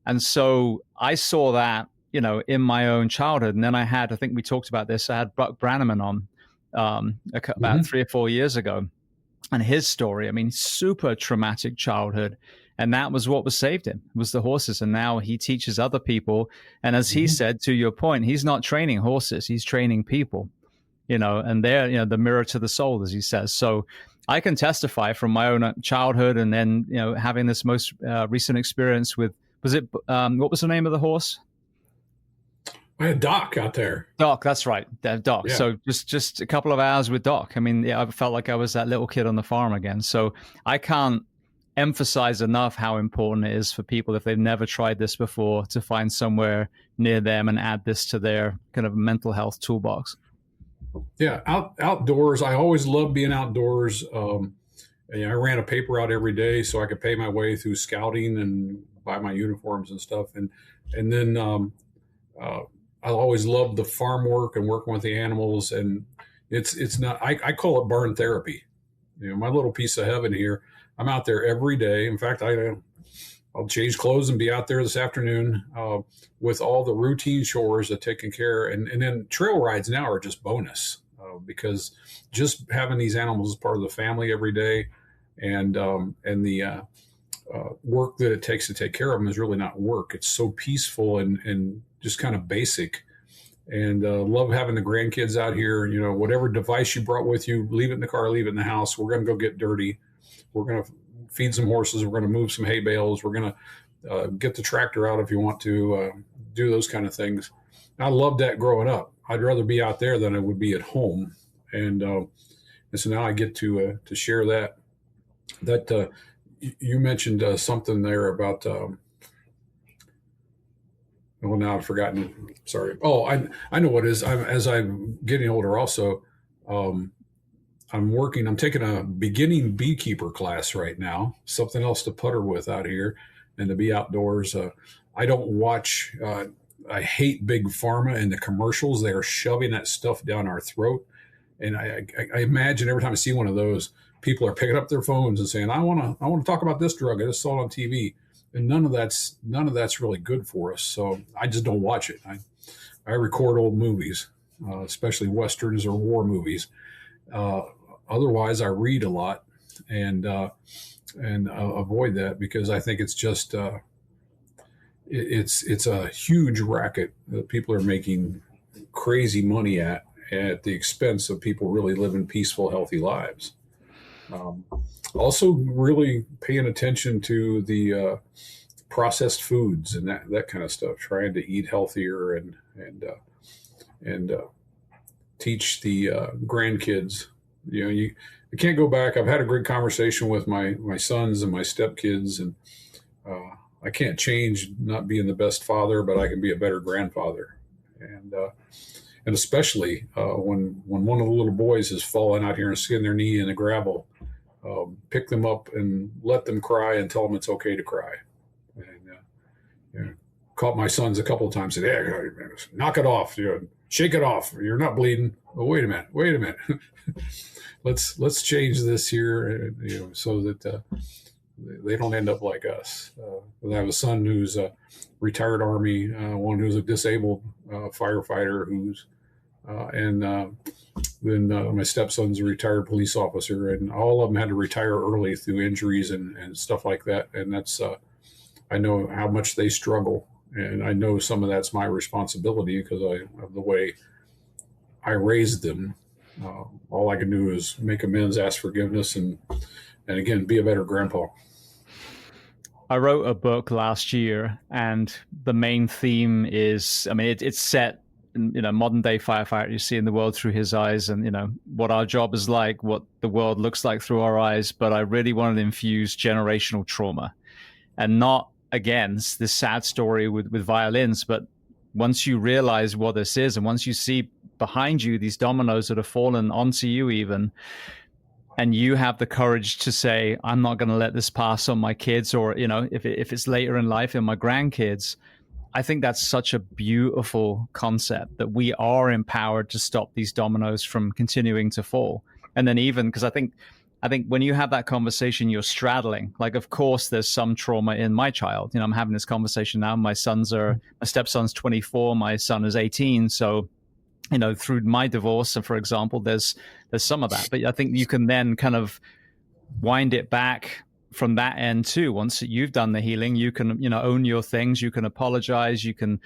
And so I saw that, in my own childhood. And then I think we talked about this, I had Buck Brannaman on about 3 or 4 years ago. And his story, super traumatic childhood. And that was what was saved him, was the horses. And now he teaches other people. And as he said, to your point, he's not training horses, he's training people, and they're, the mirror to the soul, as he says. So I can testify from my own childhood, and then, having this most recent experience with, what was the name of the horse? I had Doc out there. Doc, that's right. Doc. Yeah. So just a couple of hours with Doc. I felt like I was that little kid on the farm again. So I can't emphasize enough how important it is for people, if they've never tried this before, to find somewhere near them and add this to their kind of mental health toolbox. Yeah, outdoors. I always loved being outdoors. I ran a paper out every day so I could pay my way through scouting and buy my uniforms and stuff. And then I always loved the farm work and working with the animals. And it's not, I call it barn therapy. My little piece of heaven here. I'm out there every day. In fact, I'll change clothes and be out there this afternoon with all the routine chores of taking care. And then trail rides now are just bonus because just having these animals as part of the family every day, and the work that it takes to take care of them is really not work. It's so peaceful and just kind of basic. And love having the grandkids out here. Whatever device you brought with you, leave it in the car, leave it in the house. We're going to go get dirty. We're going to feed some horses. We're going to move some hay bales. We're going get the tractor out if you want to, do those kind of things. I loved that growing up. I'd rather be out there than I would be at home. And so now I get to share that. You mentioned something there about, well, now I've forgotten. Sorry. Oh, I know what it is. As I'm getting older also, I'm taking a beginning beekeeper class right now, something else to putter with out here and to be outdoors. I don't watch, I hate big pharma and the commercials. They are shoving that stuff down our throat. And I imagine every time I see one of those, people are picking up their phones and saying, I want to talk about this drug. I just saw it on TV. And none of that's really good for us. So I just don't watch it. I record old movies, especially Westerns or war movies. Otherwise, I read a lot and avoid that because I think it's just it's a huge racket that people are making crazy money at the expense of people really living peaceful, healthy lives. Also, really paying attention to the processed foods and that kind of stuff. Trying to eat healthier and teach the grandkids. You can't go back. I've had a great conversation with my sons and my stepkids, and I can't change not being the best father, but I can be a better grandfather. And especially when one of the little boys has fallen out here and skinned their knee in the gravel, pick them up and let them cry and tell them it's okay to cry. And caught my sons a couple of times, said, "Hey, knock it off, shake it off. You're not bleeding." Oh, wait a minute. let's change this here, so that they don't end up like us. I have a son who's a retired Army, one who's a disabled firefighter, then my stepson's a retired police officer, and all of them had to retire early through injuries and stuff like that. And that's I know how much they struggle, and I know some of that's my responsibility because of the way I raised them. All I can do is make amends, ask forgiveness, and again, be a better grandpa. I wrote a book last year, and the main theme is, it's set, modern day firefighter, you see in the world through his eyes, and, what our job is like, what the world looks like through our eyes. But I really wanted to infuse generational trauma, and not, again, this sad story with violins, but once you realize what this is, and once you see behind you these dominoes that have fallen onto you even, and you have the courage to say, I'm not going to let this pass on my kids, or, if it's later in life in my grandkids, I think that's such a beautiful concept, that we are empowered to stop these dominoes from continuing to fall. And then even, because I think when you have that conversation, you're straddling. Like, of course, there's some trauma in my child. I'm having this conversation now. My stepson's 24, my son is 18. So, through my divorce, for example, there's some of that. But I think you can then kind of wind it back from that end too. Once you've done the healing, you can, own your things. You can apologize. You can,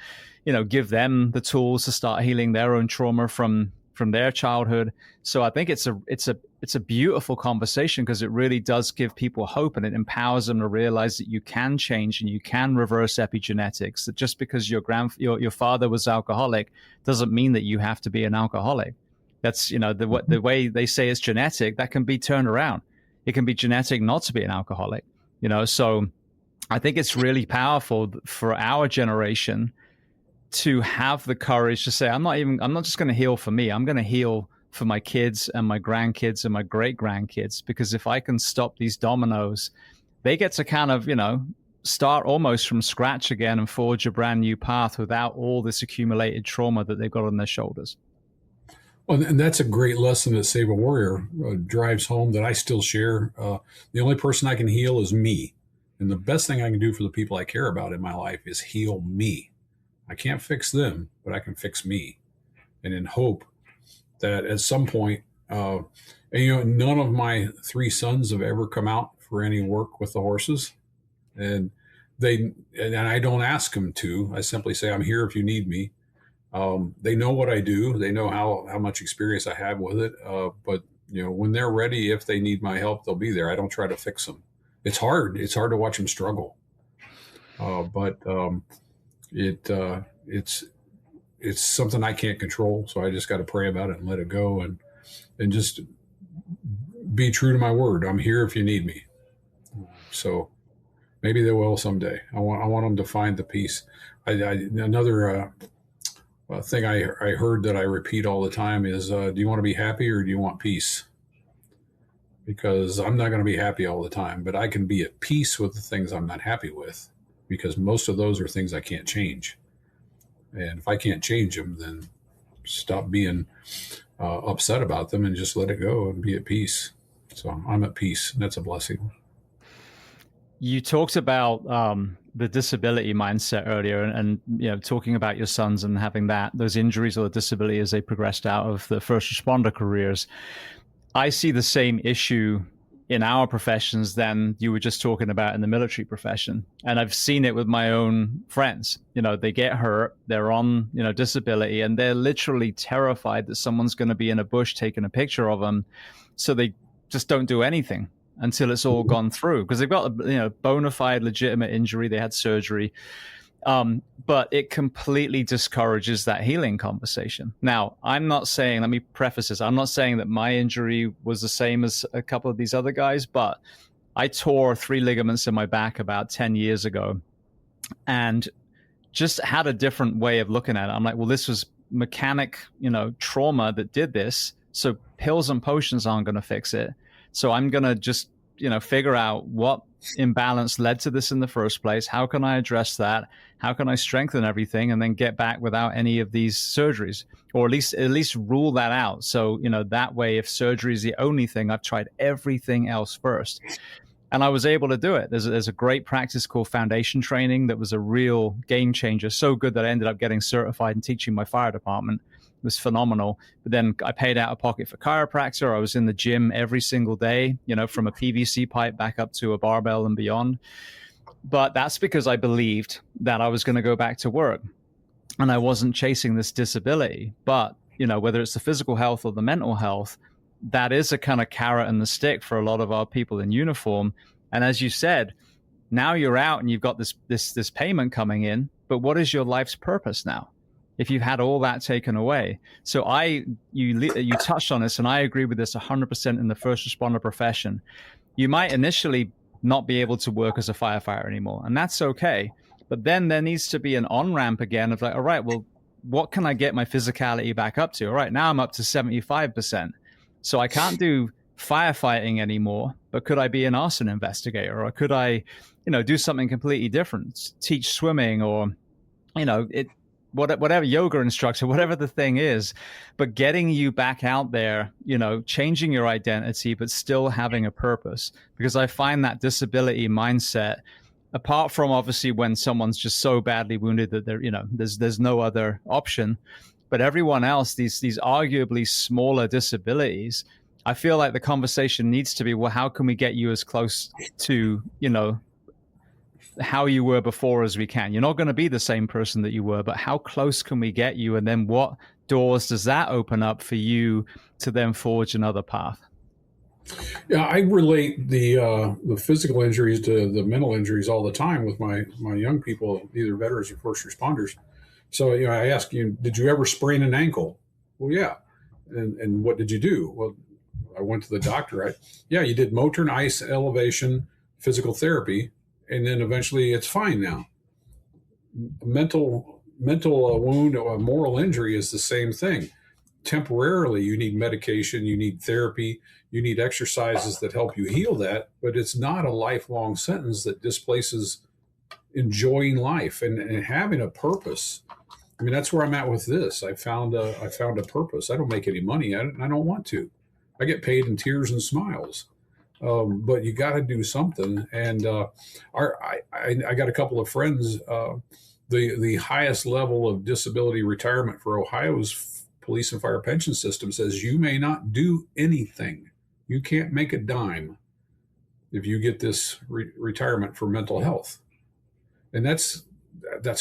give them the tools to start healing their own trauma from their childhood. So I think it's a beautiful conversation, because it really does give people hope, and it empowers them to realize that you can change and you can reverse epigenetics. That just because your father was alcoholic doesn't mean that you have to be an alcoholic. That's, the way they say it's genetic, that can be turned around. It can be genetic not to be an alcoholic, So I think it's really powerful for our generation to have the courage to say, I'm not just going to heal for me. I'm going to heal for my kids and my grandkids and my great grandkids, because if I can stop these dominoes, they get to kind of, start almost from scratch again and forge a brand new path without all this accumulated trauma that they've got on their shoulders. Well, and that's a great lesson that Save a Warrior drives home, that I still share. The only person I can heal is me. And the best thing I can do for the people I care about in my life is heal me. I can't fix them, but I can fix me. And in hope that at some point, none of my 3 sons have ever come out for any work with the horses. And I don't ask them to. I simply say, I'm here if you need me. They know what I do. They know how much experience I have with it. But when they're ready, if they need my help, they'll be there. I don't try to fix them. It's hard. It's hard to watch them struggle. But it's something I can't control. So I just got to pray about it and let it go, and just be true to my word. I'm here if you need me. So maybe they will someday. I want them to find the peace. Another thing I heard that I repeat all the time is, do you want to be happy or do you want peace? Because I'm not going to be happy all the time, but I can be at peace with the things I'm not happy with, because most of those are things I can't change. And if I can't change them, then stop being upset about them and just let it go and be at peace. So I'm at peace. And that's a blessing. You talked about the disability mindset earlier, and talking about your sons and having those injuries or the disability as they progressed out of the first responder careers. I see the same issue in our professions than you were just talking about in the military profession. And I've seen it with my own friends. They get hurt, they're on, disability, and they're literally terrified that someone's going to be in a bush taking a picture of them. So they just don't do anything until it's all gone through, because they've got a bona fide legitimate injury. They had surgery. But it completely discourages that healing conversation. Now, I'm not saying, let me preface this, I'm not saying that my injury was the same as a couple of these other guys, but I tore 3 ligaments in my back about 10 years ago and just had a different way of looking at it. I'm like, well, this was mechanic, trauma that did this. So pills and potions aren't going to fix it. So I'm going to just, figure out what imbalance led to this in the first place. How can I address that? How can I strengthen everything and then get back without any of these surgeries, or at least rule that out? So, that way, if surgery is the only thing, I've tried everything else first. And I was able to do it. There's a great practice called foundation training that was a real game changer. So good that I ended up getting certified and teaching my fire department. It was phenomenal. But then I paid out of pocket for chiropractor. I was in the gym every single day, from a PVC pipe back up to a barbell and beyond. But that's because I believed that I was going to go back to work and I wasn't chasing this disability. But, whether it's the physical health or the mental health, that is a kind of carrot and the stick for a lot of our people in uniform. And as you said, now you're out and you've got this payment coming in, but what is your life's purpose now if you've had all that taken away? So you touched on this, and I agree with this 100% in the first responder profession. You might initially not be able to work as a firefighter anymore, and that's okay. But then there needs to be an on-ramp again of like, all right, well, what can I get my physicality back up to? All right, now I'm up to 75%. So I can't do firefighting anymore, but could I be an arson investigator? Or could I, do something completely different, teach swimming, or, whatever, yoga instructor, whatever the thing is, but getting you back out there, changing your identity, but still having a purpose. Because I find that disability mindset, apart from obviously when someone's just so badly wounded that there's no other option, but everyone else, these arguably smaller disabilities, I feel like the conversation needs to be, well, how can we get you as close to, how you were before as we can? You're not going to be the same person that you were, but how close can we get you? And then what doors does that open up for you to then forge another path? Yeah, I relate the physical injuries to the mental injuries all the time with my young people, either veterans or first responders. So, I ask you, did you ever sprain an ankle? Well, yeah. And what did you do? Well, I went to the doctor. You did motor and ice elevation, physical therapy, and then eventually it's fine now. Mental wound or a moral injury is the same thing. Temporarily, you need medication, you need therapy, you need exercises that help you heal that, but it's not a lifelong sentence that displaces enjoying life and having a purpose. I mean, that's where I'm at with this. I found a purpose. I don't make any money at it, and I don't want to. I get paid in tears and smiles. But you got to do something. And I got a couple of friends. The highest level of disability retirement for Ohio's police and fire pension system says you may not do anything. You can't make a dime if you get this retirement for mental health. And that's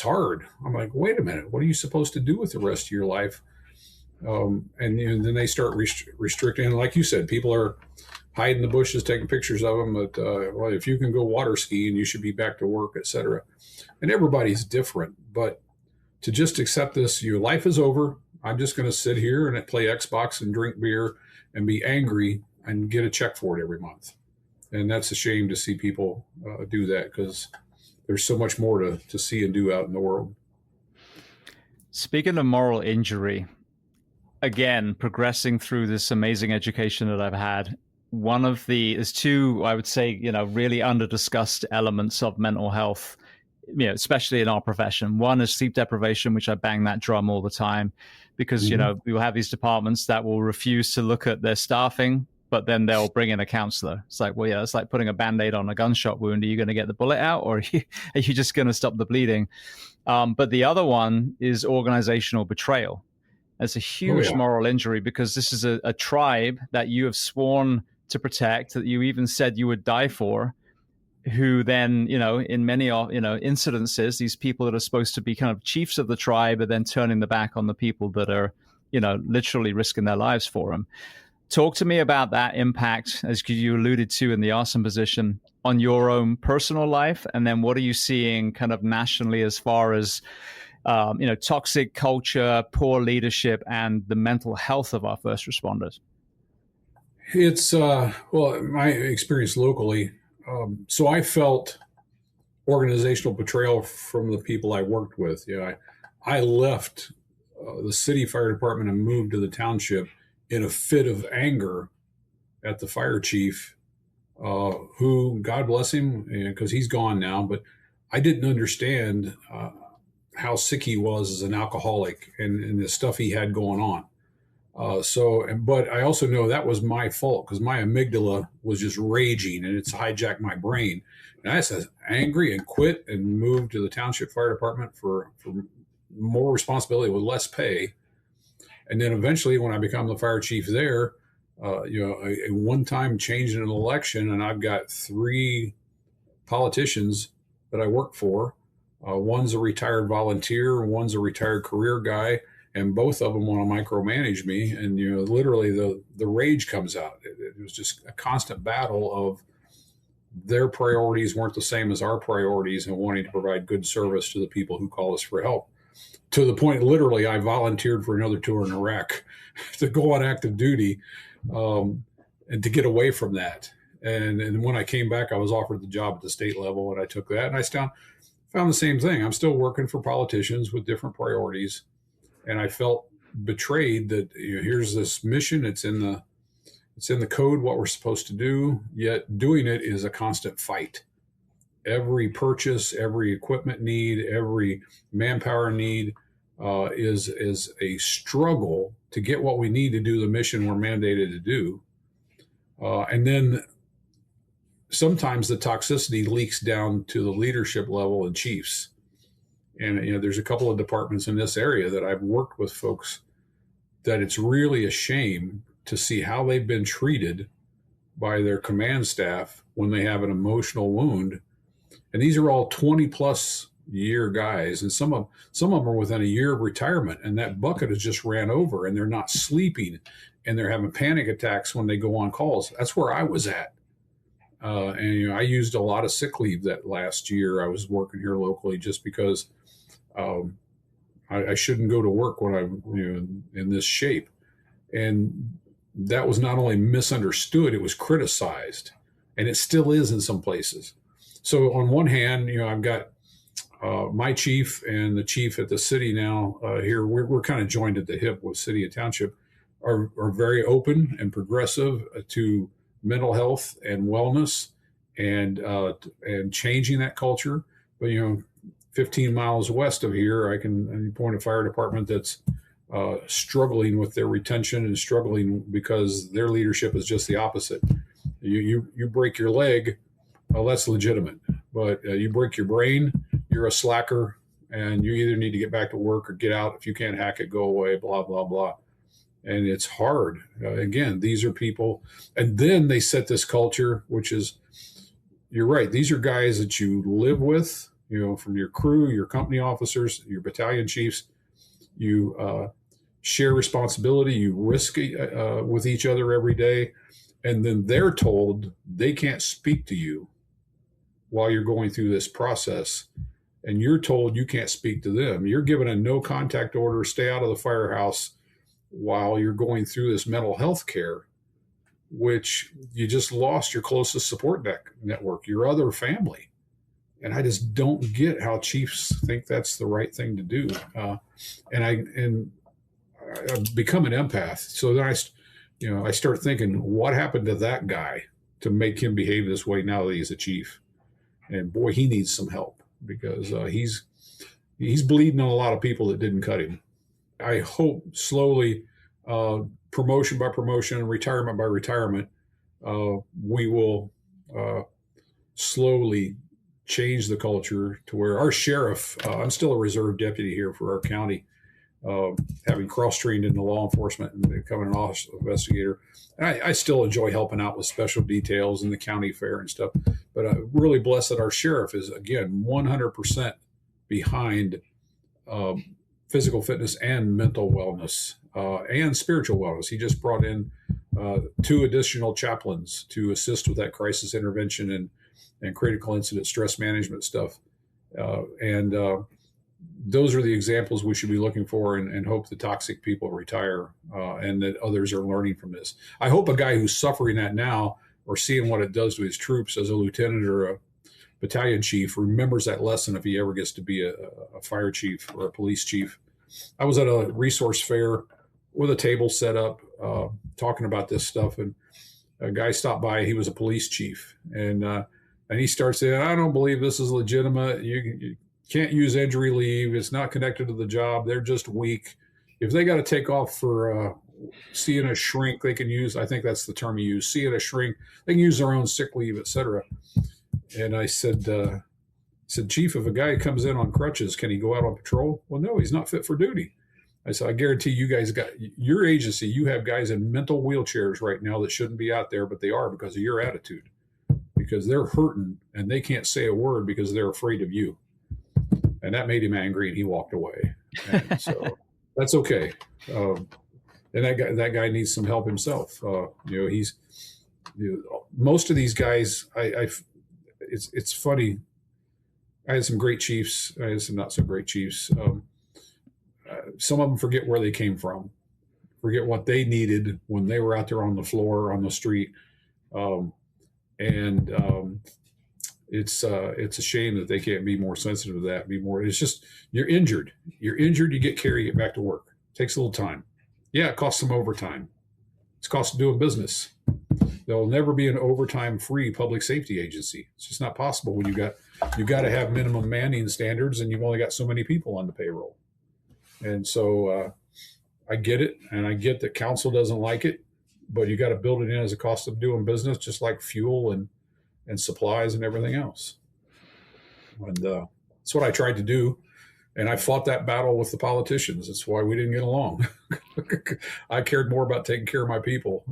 hard. I'm like, wait a minute, what are you supposed to do with the rest of your life And then they start restricting. And like you said, people are hiding in the bushes, taking pictures of them. But well, if you can go water skiing, you should be back to work, etc. And everybody's different. But to just accept this, your life is over. I'm just going to sit here and play Xbox and drink beer and be angry and get a check for it every month. And that's a shame to see people do that, because there's so much more to see and do out in the world. Speaking of moral injury, again, progressing through this amazing education that I've had, there's two, I would say, really under-discussed elements of mental health, especially in our profession. One is sleep deprivation, which I bang that drum all the time, because, we will have these departments that will refuse to look at their staffing, but then they'll bring in a counselor. It's like, well, yeah, it's like putting a Band-Aid on a gunshot wound. Are you going to get the bullet out, or are you just going to stop the bleeding? But the other one is organizational betrayal. It's a huge moral injury, because this is a tribe that you have sworn to protect, that you even said you would die for, who then, in many, incidences, these people that are supposed to be kind of chiefs of the tribe are then turning the back on the people that are, literally risking their lives for them. Talk to me about that impact, as you alluded to in the Arson position, on your own personal life. And then what are you seeing kind of nationally as far as, toxic culture, poor leadership, and the mental health of our first responders? It's, my experience locally. So I felt organizational betrayal from the people I worked with. I left the city fire department and moved to the township in a fit of anger at the fire chief, who, God bless him, because he's gone now, but I didn't understand how sick he was as an alcoholic and the stuff he had going on. But I also know that was my fault, because my amygdala was just raging and it's hijacked my brain. And I was angry and quit and moved to the township fire department for more responsibility with less pay. And then eventually, when I become the fire chief there, a one-time change in an election, and I've got 3 politicians that I work for. One's a retired volunteer, one's a retired career guy, and both of them want to micromanage me. And literally the rage comes out. It was just a constant battle of their priorities weren't the same as our priorities, and wanting to provide good service to the people who call us for help. To the point, literally, I volunteered for another tour in Iraq to go on active duty, and to get away from that. And when I came back, I was offered the job at the state level, and I took that. And I found the same thing. I'm still working for politicians with different priorities, and I felt betrayed that here's this mission. It's in the code what we're supposed to do. Yet doing it is a constant fight. Every purchase, every equipment need, every manpower need is a struggle to get what we need to do the mission we're mandated to do. And then sometimes the toxicity leaks down to the leadership level and chiefs. And there's a couple of departments in this area that I've worked with folks that it's really a shame to see how they've been treated by their command staff when they have an emotional wound. And these are all 20 plus year guys. And some of them are within a year of retirement, and that bucket has just ran over, and they're not sleeping, and they're having panic attacks when they go on calls. That's where I was at. And I used a lot of sick leave that last year. I was working here locally just because I shouldn't go to work when I'm in this shape. And that was not only misunderstood, it was criticized, and it still is in some places. So on one hand, I've got my chief and the chief at the city now here. We're kind of joined at the hip with city and township, are very open and progressive to mental health and wellness and changing that culture. But 15 miles west of here, I can point a fire department that's struggling with their retention and struggling because their leadership is just the opposite. You break your leg, well, that's legitimate. But you break your brain, you're a slacker, and you either need to get back to work or get out. If you can't hack it, go away, blah, blah, blah. And it's hard. Again, these are people. And then they set this culture, which is, you're right, these are guys that you live with, from your crew, your company officers, your battalion chiefs. You share responsibility, you risk with each other every day, and then they're told they can't speak to you while you're going through this process, and you're told you can't speak to them. You're given a no contact order, stay out of the firehouse while you're going through this mental health care, which you just lost your closest support network, your other family. And I just don't get how chiefs think that's the right thing to do. And I've become an empath. So then I start thinking, what happened to that guy to make him behave this way now that he's a chief? And boy, he needs some help, because he's bleeding on a lot of people that didn't cut him. I hope slowly, promotion by promotion, retirement by retirement, we will slowly change the culture to where our sheriff, I'm still a reserve deputy here for our county, having cross-trained into law enforcement and becoming an officer investigator. And I still enjoy helping out with special details in the county fair and stuff. But I'm really blessed that our sheriff is, again, 100% behind physical fitness and mental wellness and spiritual wellness. He just brought in 2 additional chaplains to assist with that crisis intervention and critical incident stress management stuff. Those are the examples we should be looking for, and hope the toxic people retire and that others are learning from this. I hope a guy who's suffering that now, or seeing what it does to his troops as a lieutenant or a battalion chief, remembers that lesson if he ever gets to be a fire chief or a police chief. I was at a resource fair with a table set up talking about this stuff, and a guy stopped by. He was a police chief, and he starts saying, I don't believe this is legitimate. You can't use injury leave. It's not connected to the job. They're just weak. If they got to take off for seeing a shrink, they can use, I think that's the term you use, seeing a shrink, they can use their own sick leave, et cetera. And I said, Chief, if a guy comes in on crutches, can he go out on patrol? Well, no, he's not fit for duty. I said, I guarantee you guys got, your agency, you have guys in mental wheelchairs right now that shouldn't be out there, but they are because of your attitude, because they're hurting and they can't say a word because they're afraid of you. And that made him angry, and he walked away. And so that's okay. And that guy needs some help himself. Most of these guys, it's funny. I had some great chiefs. I had some not so great chiefs. Some of them forget where they came from, forget what they needed when they were out there on the floor, on the street. It's a shame that they can't be more sensitive to that, it's just, you're injured, you get care, you get back to work. It takes a little time. Yeah, it costs some overtime. It's cost of doing business. There'll never be an overtime free public safety agency. It's just not possible when you got to have minimum manning standards and you've only got so many people on the payroll. And so I get it, and I get that council doesn't like it, but you got to build it in as a cost of doing business, just like fuel and supplies and everything else. And that's what I tried to do. And I fought that battle with the politicians. That's why we didn't get along. I cared more about taking care of my people.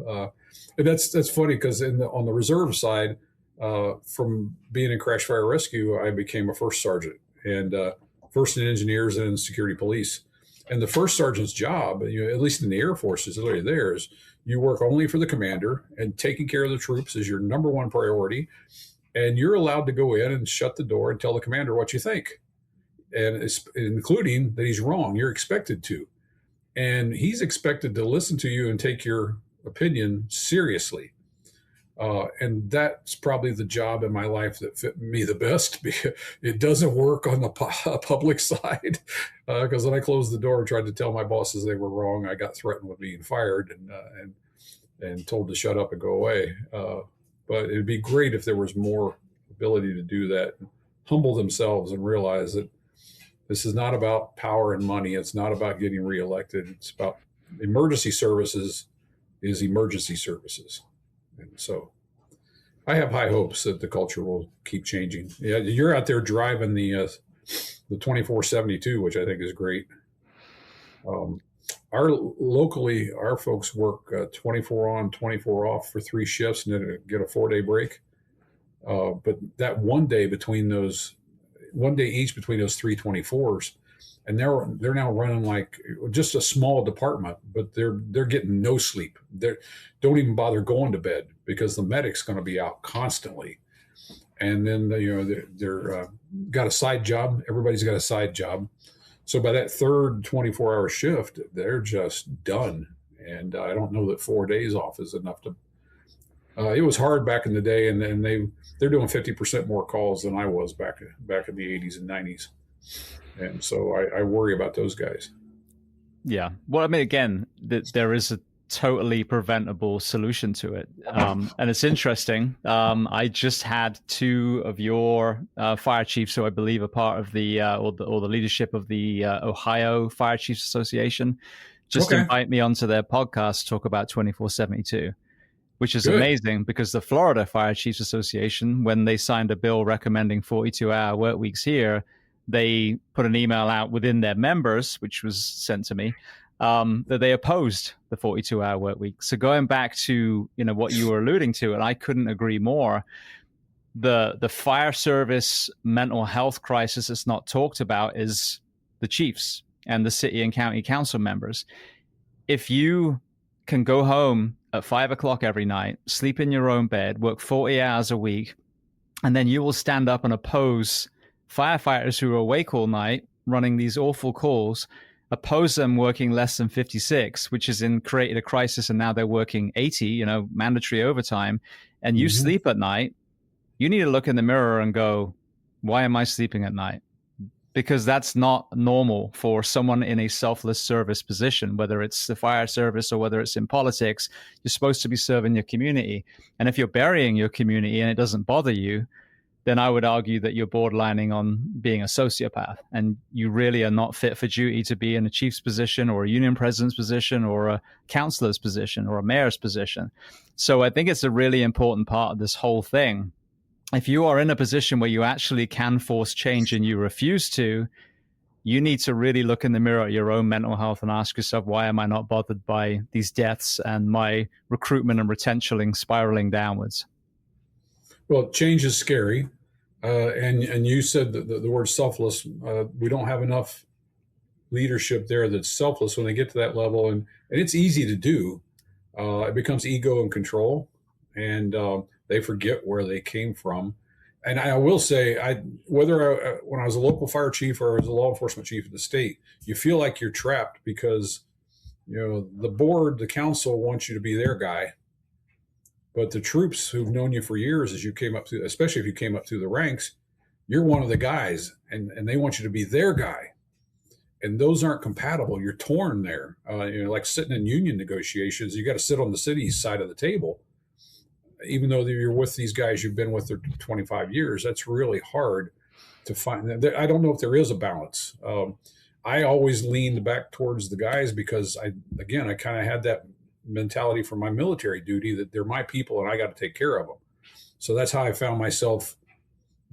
And that's funny, because on the reserve side, from being in crash fire rescue, I became a first sergeant, and first in engineers and in security police. And the first sergeant's job, at least in the Air Force, is literally theirs. You work only for the commander, and taking care of the troops is your number one priority. And you're allowed to go in and shut the door and tell the commander what you think, and including that he's wrong. You're expected to. And he's expected to listen to you and take your opinion seriously. And that's probably the job in my life that fit me the best, because it doesn't work on the public side. Because when I closed the door and tried to tell my bosses they were wrong, I got threatened with being fired and told to shut up and go away. But it'd be great if there was more ability to do that, humble themselves and realize that this is not about power and money. It's not about getting reelected. It's about emergency services is emergency services. And so I have high hopes that the culture will keep changing. Yeah, you're out there driving the 2472, which I think is great. Our folks work 24 on, 24 off for 3 shifts, and then get a 4-day break. But that one day each between those 3 24s, and they're now running like just a small department, but they're getting no sleep. They don't even bother going to bed because the medic's going to be out constantly. And then they're got a side job. Everybody's got a side job. So by that third 24-hour shift, they're just done. And I don't know that 4 days off is enough to. It was hard back in the day, and they're doing 50% more calls than I was back in the 80s and 90s. And so I worry about those guys. Yeah. Well, I mean, again, there is a totally preventable solution to it. And it's interesting. I just had two of your fire chiefs, who I believe are part of the or the leadership of the Ohio Fire Chiefs Association, just invite me onto their podcast to talk about 24/72, which is amazing, because the Florida Fire Chiefs Association, when they signed a bill recommending 42-hour work weeks here, they put an email out within their members, which was sent to me, that they opposed the 42-hour work week. So going back to what you were alluding to, and I couldn't agree more, the fire service mental health crisis that's not talked about is the chiefs and the city and county council members. If you can go home at 5 o'clock every night, sleep in your own bed, work 40 hours a week, and then you will stand up and oppose firefighters who are awake all night running these awful calls, oppose them working less than 56, which has created a crisis, and now they're working 80, mandatory overtime, and you sleep at night, you need to look in the mirror and go, why am I sleeping at night? Because that's not normal for someone in a selfless service position, whether it's the fire service or whether it's in politics. You're supposed to be serving your community. And if you're burying your community and it doesn't bother you, then I would argue that you're borderlining on being a sociopath, and you really are not fit for duty to be in a chief's position or a union president's position or a councilor's position or a mayor's position. So I think it's a really important part of this whole thing. If you are in a position where you actually can force change and you refuse to, you need to really look in the mirror at your own mental health and ask yourself, why am I not bothered by these deaths and my recruitment and retention spiraling downwards? Well, change is scary. And you said the word selfless. We don't have enough leadership there that's selfless when they get to that level. And it's easy to do. It becomes ego and control. And they forget where they came from. And I will say, when I was a local fire chief or as a law enforcement chief of the state, you feel like you're trapped because, the board, the council wants you to be their guy. But the troops who've known you for years, as you came up through, especially if you came up through the ranks, you're one of the guys, and they want you to be their guy. And those aren't compatible. You're torn there. Like sitting in union negotiations, you got to sit on the city's side of the table. Even though you're with these guys you've been with for 25 years, that's really hard to find. I don't know if there is a balance. I always leaned back towards the guys because I kind of had that mentality from my military duty that they're my people and I got to take care of them. So that's how I found myself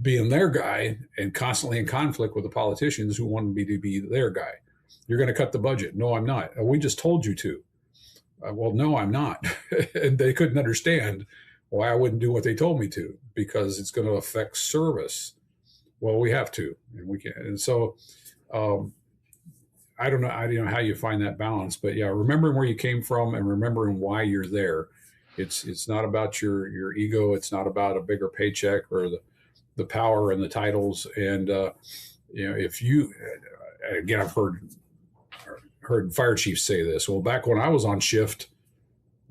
being their guy and constantly in conflict with the politicians who wanted me to be their guy. You're going to cut the budget. No, I'm not. We just told you to. Well, no, I'm not. And they couldn't understand why I wouldn't do what they told me to, because it's going to affect service. Well, we have to, and we can. And so I don't know how you find that balance, but yeah, remembering where you came from and remembering why you're there. It's not about your ego. It's not about a bigger paycheck or the power and the titles. And if you, again, I've heard fire chiefs say this. Well, back when I was on shift,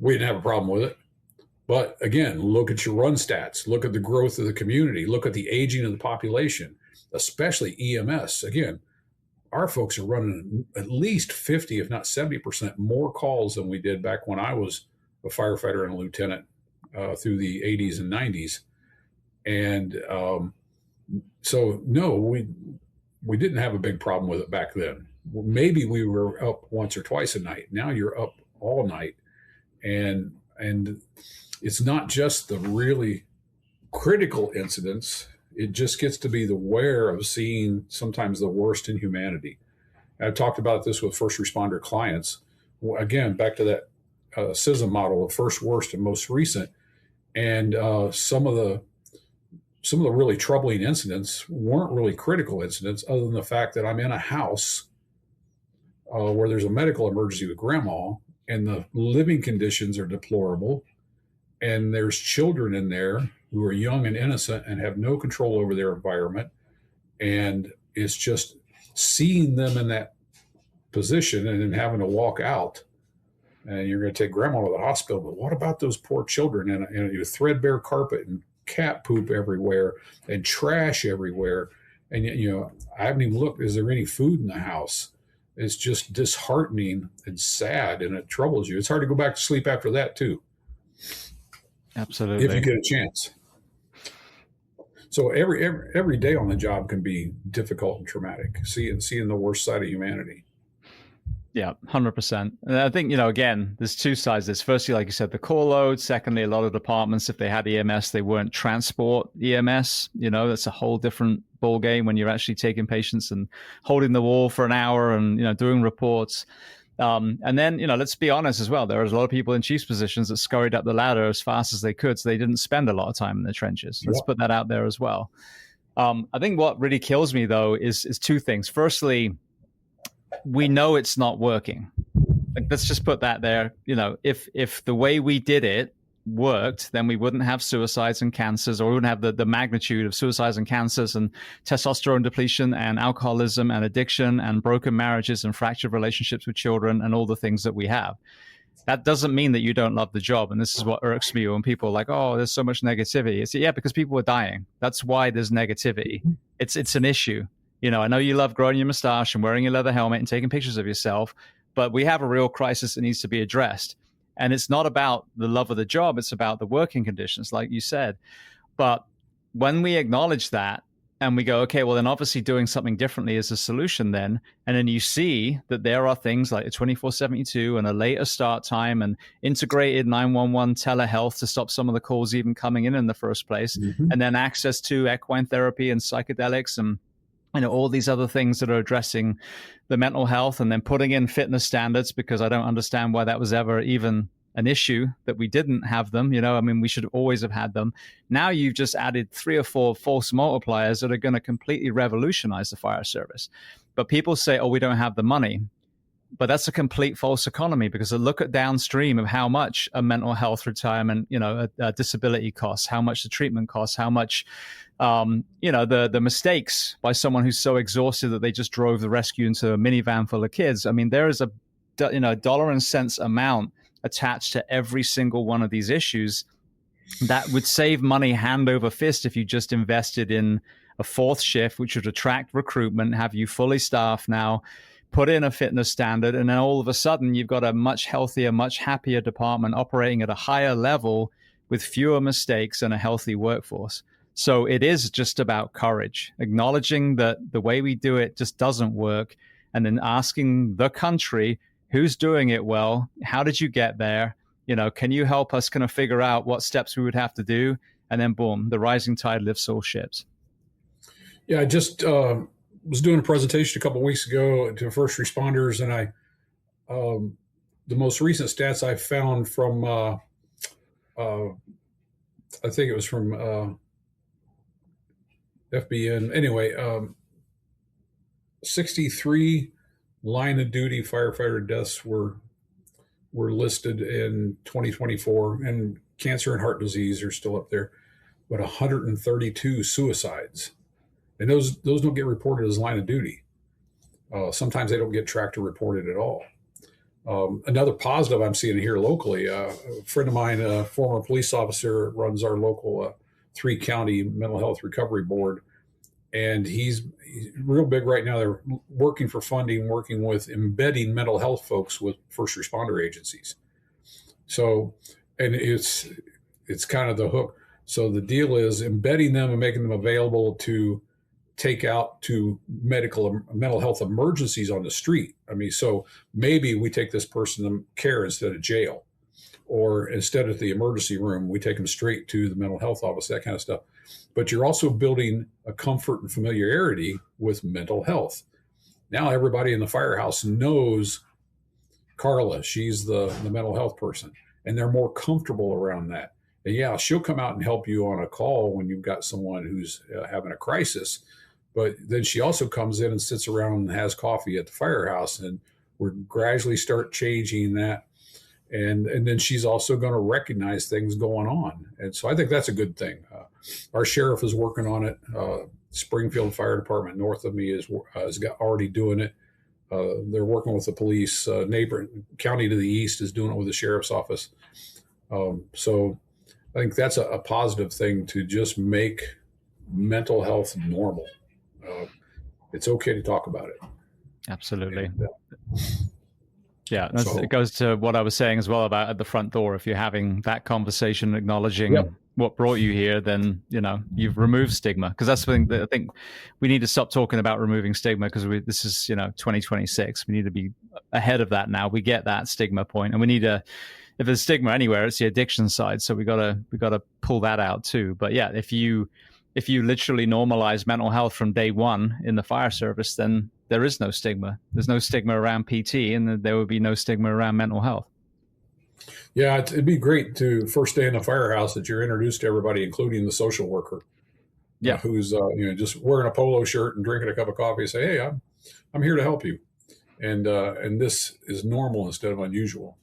we didn't have a problem with it. But again, look at your run stats, look at the growth of the community, look at the aging of the population, especially EMS. Again, our folks are running at least 50, if not 70% more calls than we did back when I was a firefighter and a lieutenant through the 80s and 90s. And so, no, we didn't have a big problem with it back then. Maybe we were up once or twice a night. Now you're up all night. And it's not just the really critical incidents. It just gets to be the wear of seeing sometimes the worst in humanity. I've talked about this with first responder clients. Again, back to that SISM model of first, worst, and most recent. And some of the some of the really troubling incidents weren't really critical incidents, other than the fact that I'm in a house where there's a medical emergency with grandma, and the living conditions are deplorable, and there's children in there who are young and innocent and have no control over their environment. And it's just seeing them in that position and then having to walk out, and you're going to take grandma to the hospital. But what about those poor children and a threadbare carpet and cat poop everywhere and trash everywhere? And, I haven't even looked, is there any food in the house? It's just disheartening and sad, and it troubles you. It's hard to go back to sleep after that too. Absolutely. If you get a chance. So every day on the job can be difficult and traumatic, seeing the worst side of humanity. Yeah, 100%. And I think, again, there's two sides. There's firstly, like you said, the call load. Secondly, a lot of departments, if they had EMS, they weren't transport EMS. That's a whole different ball game when you're actually taking patients and holding the wall for an hour and, doing reports. And then, let's be honest as well. There was a lot of people in chief's positions that scurried up the ladder as fast as they could. So they didn't spend a lot of time in the trenches. Let's put that out there as well. I think what really kills me, though, is two things. Firstly, we know it's not working. Like, let's just put that there. If the way we did it worked, then we wouldn't have suicides and cancers, or we wouldn't have the magnitude of suicides and cancers and testosterone depletion and alcoholism and addiction and broken marriages and fractured relationships with children and all the things that we have. That doesn't mean that you don't love the job. And this is what irks me when people are like, oh, there's so much negativity. It's because people are dying. That's why there's negativity. It's an issue. I know you love growing your mustache and wearing your leather helmet and taking pictures of yourself, but we have a real crisis that needs to be addressed. And it's not about the love of the job. It's about the working conditions, like you said. But when we acknowledge that and we go, okay, well, then obviously doing something differently is a solution then. And then you see that there are things like a 24/72 and a later start time and integrated 911 telehealth to stop some of the calls even coming in the first place. Mm-hmm. And then access to equine therapy and psychedelics and all these other things that are addressing the mental health, and then putting in fitness standards, because I don't understand why that was ever even an issue that we didn't have them. We should always have had them. Now you've just added 3 or 4 false multipliers that are going to completely revolutionize the fire service. But people say, oh, we don't have the money. But that's a complete false economy, because I look at downstream of how much a mental health retirement, a disability costs, how much the treatment costs, how much, the mistakes by someone who's so exhausted that they just drove the rescue into a minivan full of kids. There is a dollar and cents amount attached to every single one of these issues that would save money hand over fist if you just invested in a 4th shift, which would attract recruitment, have you fully staffed now, put in a fitness standard, and then all of a sudden you've got a much healthier, much happier department operating at a higher level with fewer mistakes and a healthy workforce. So it is just about courage, acknowledging that the way we do it just doesn't work, and then asking the country, who's doing it well? How did you get there? Can you help us kind of figure out what steps we would have to do? And then boom, the rising tide lifts all ships. Yeah, I just was doing a presentation a couple of weeks ago to first responders, and the most recent stats I found from, I think it was from FBN. Anyway, 63 line of duty firefighter deaths were listed in 2024, and cancer and heart disease are still up there, but 132 suicides. And those don't get reported as line of duty. Sometimes they don't get tracked or reported at all. Another positive I'm seeing here locally, a friend of mine, a former police officer, runs our local 3-county mental health recovery board. And he's real big right now. They're working for funding, working with embedding mental health folks with first responder agencies. So, and it's kind of the hook. So the deal is embedding them and making them available to take out to mental health emergencies on the street. So maybe we take this person to care instead of jail, or instead of the emergency room, we take them straight to the mental health office, that kind of stuff. But you're also building a comfort and familiarity with mental health. Now everybody in the firehouse knows Carla. She's the mental health person, and they're more comfortable around that. And yeah, she'll come out and help you on a call when you've got someone who's having a crisis. But then she also comes in and sits around and has coffee at the firehouse, and we're gradually start changing that. And then she's also going to recognize things going on. And so I think that's a good thing. Our sheriff is working on it. Springfield Fire Department north of me is already doing it. They're working with the police. Neighbor county to the east is doing it with the sheriff's office. So I think that's a positive thing, to just make mental health normal. It's okay to talk about it. Absolutely. And, yeah, it goes to what I was saying as well about at the front door. If you're having that conversation, acknowledging what brought you here, then you've removed stigma. Because that's the thing that I think we need to stop talking about removing stigma, because this is 2026. We need to be ahead of that now. We get that stigma point, and we need to. If there's stigma anywhere, it's the addiction side. So we gotta pull that out too. But yeah, if you literally normalize mental health from day one in the fire service, then there is no stigma. There's no stigma around PT, and there would be no stigma around mental health. Yeah, it'd be great to first day in the firehouse that you're introduced to everybody, including the social worker. Yeah, who's just wearing a polo shirt and drinking a cup of coffee, and say, "Hey, I'm here to help you," and this is normal instead of unusual.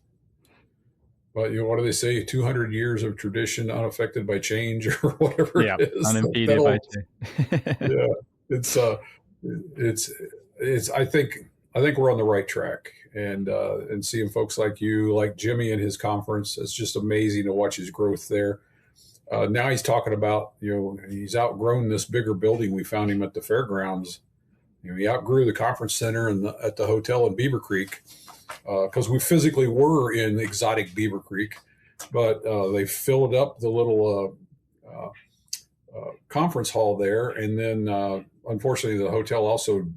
But what do they say? 200 years of tradition unaffected by change, or whatever it is. Unimpeded by change. Yeah, it's. I think we're on the right track, and seeing folks like you, like Jimmy and his conference, it's just amazing to watch his growth there. Now he's talking about he's outgrown this bigger building. We found him at the fairgrounds. He outgrew the conference center and at the hotel in Beaver Creek. Because we physically were in exotic Beaver Creek, but they filled up the little conference hall there. And then, unfortunately, the hotel also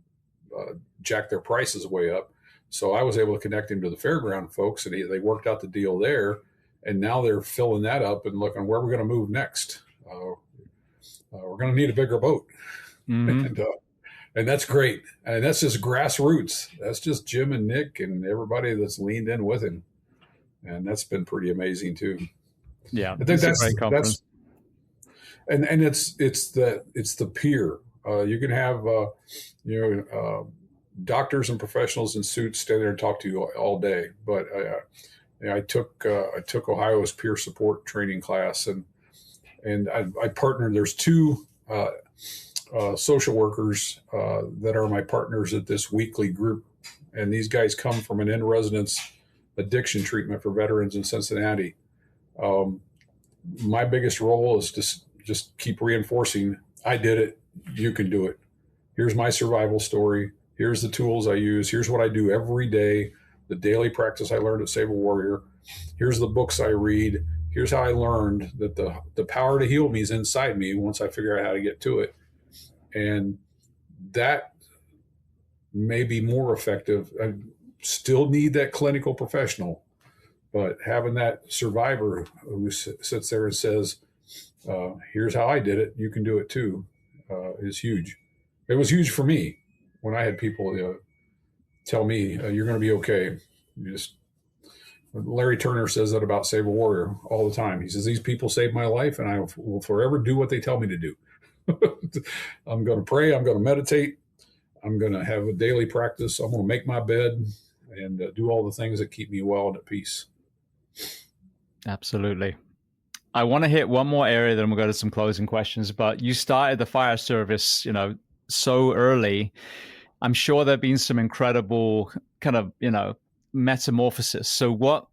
jacked their prices way up. So I was able to connect him to the fairground folks, and they worked out the deal there. And now they're filling that up and looking where we're going to move next. We're going to need a bigger boat. Mm-hmm. And that's great. And that's just grassroots. That's just Jim and Nick and everybody that's leaned in with him. And that's been pretty amazing too. Yeah. I think that's and it's the peer. You can have doctors and professionals in suits stand there and talk to you all day. But I took Ohio's peer support training class, and I partnered. There's two social workers that are my partners at this weekly group. And these guys come from an in-residence addiction treatment for veterans in Cincinnati. My biggest role is to just keep reinforcing, I did it, you can do it. Here's my survival story. Here's the tools I use. Here's what I do every day, the daily practice I learned at Save a Warrior. Here's the books I read. Here's how I learned that the power to heal me is inside me once I figure out how to get to it. And that may be more effective. I still need that clinical professional, but having that survivor who sits there and says, here's how I did it, you can do it too, is huge. It was huge for me when I had people tell me, you're going to be okay. Larry Turner says that about Save a Warrior all the time. He says, these people saved my life, and I will forever do what they tell me to do. I'm going to pray. I'm going to meditate. I'm going to have a daily practice. I'm going to make my bed and do all the things that keep me well and at peace. Absolutely. I want to hit one more area, then we'll go to some closing questions. But you started the fire service, so early. I'm sure there've been some incredible kind of, metamorphosis. So what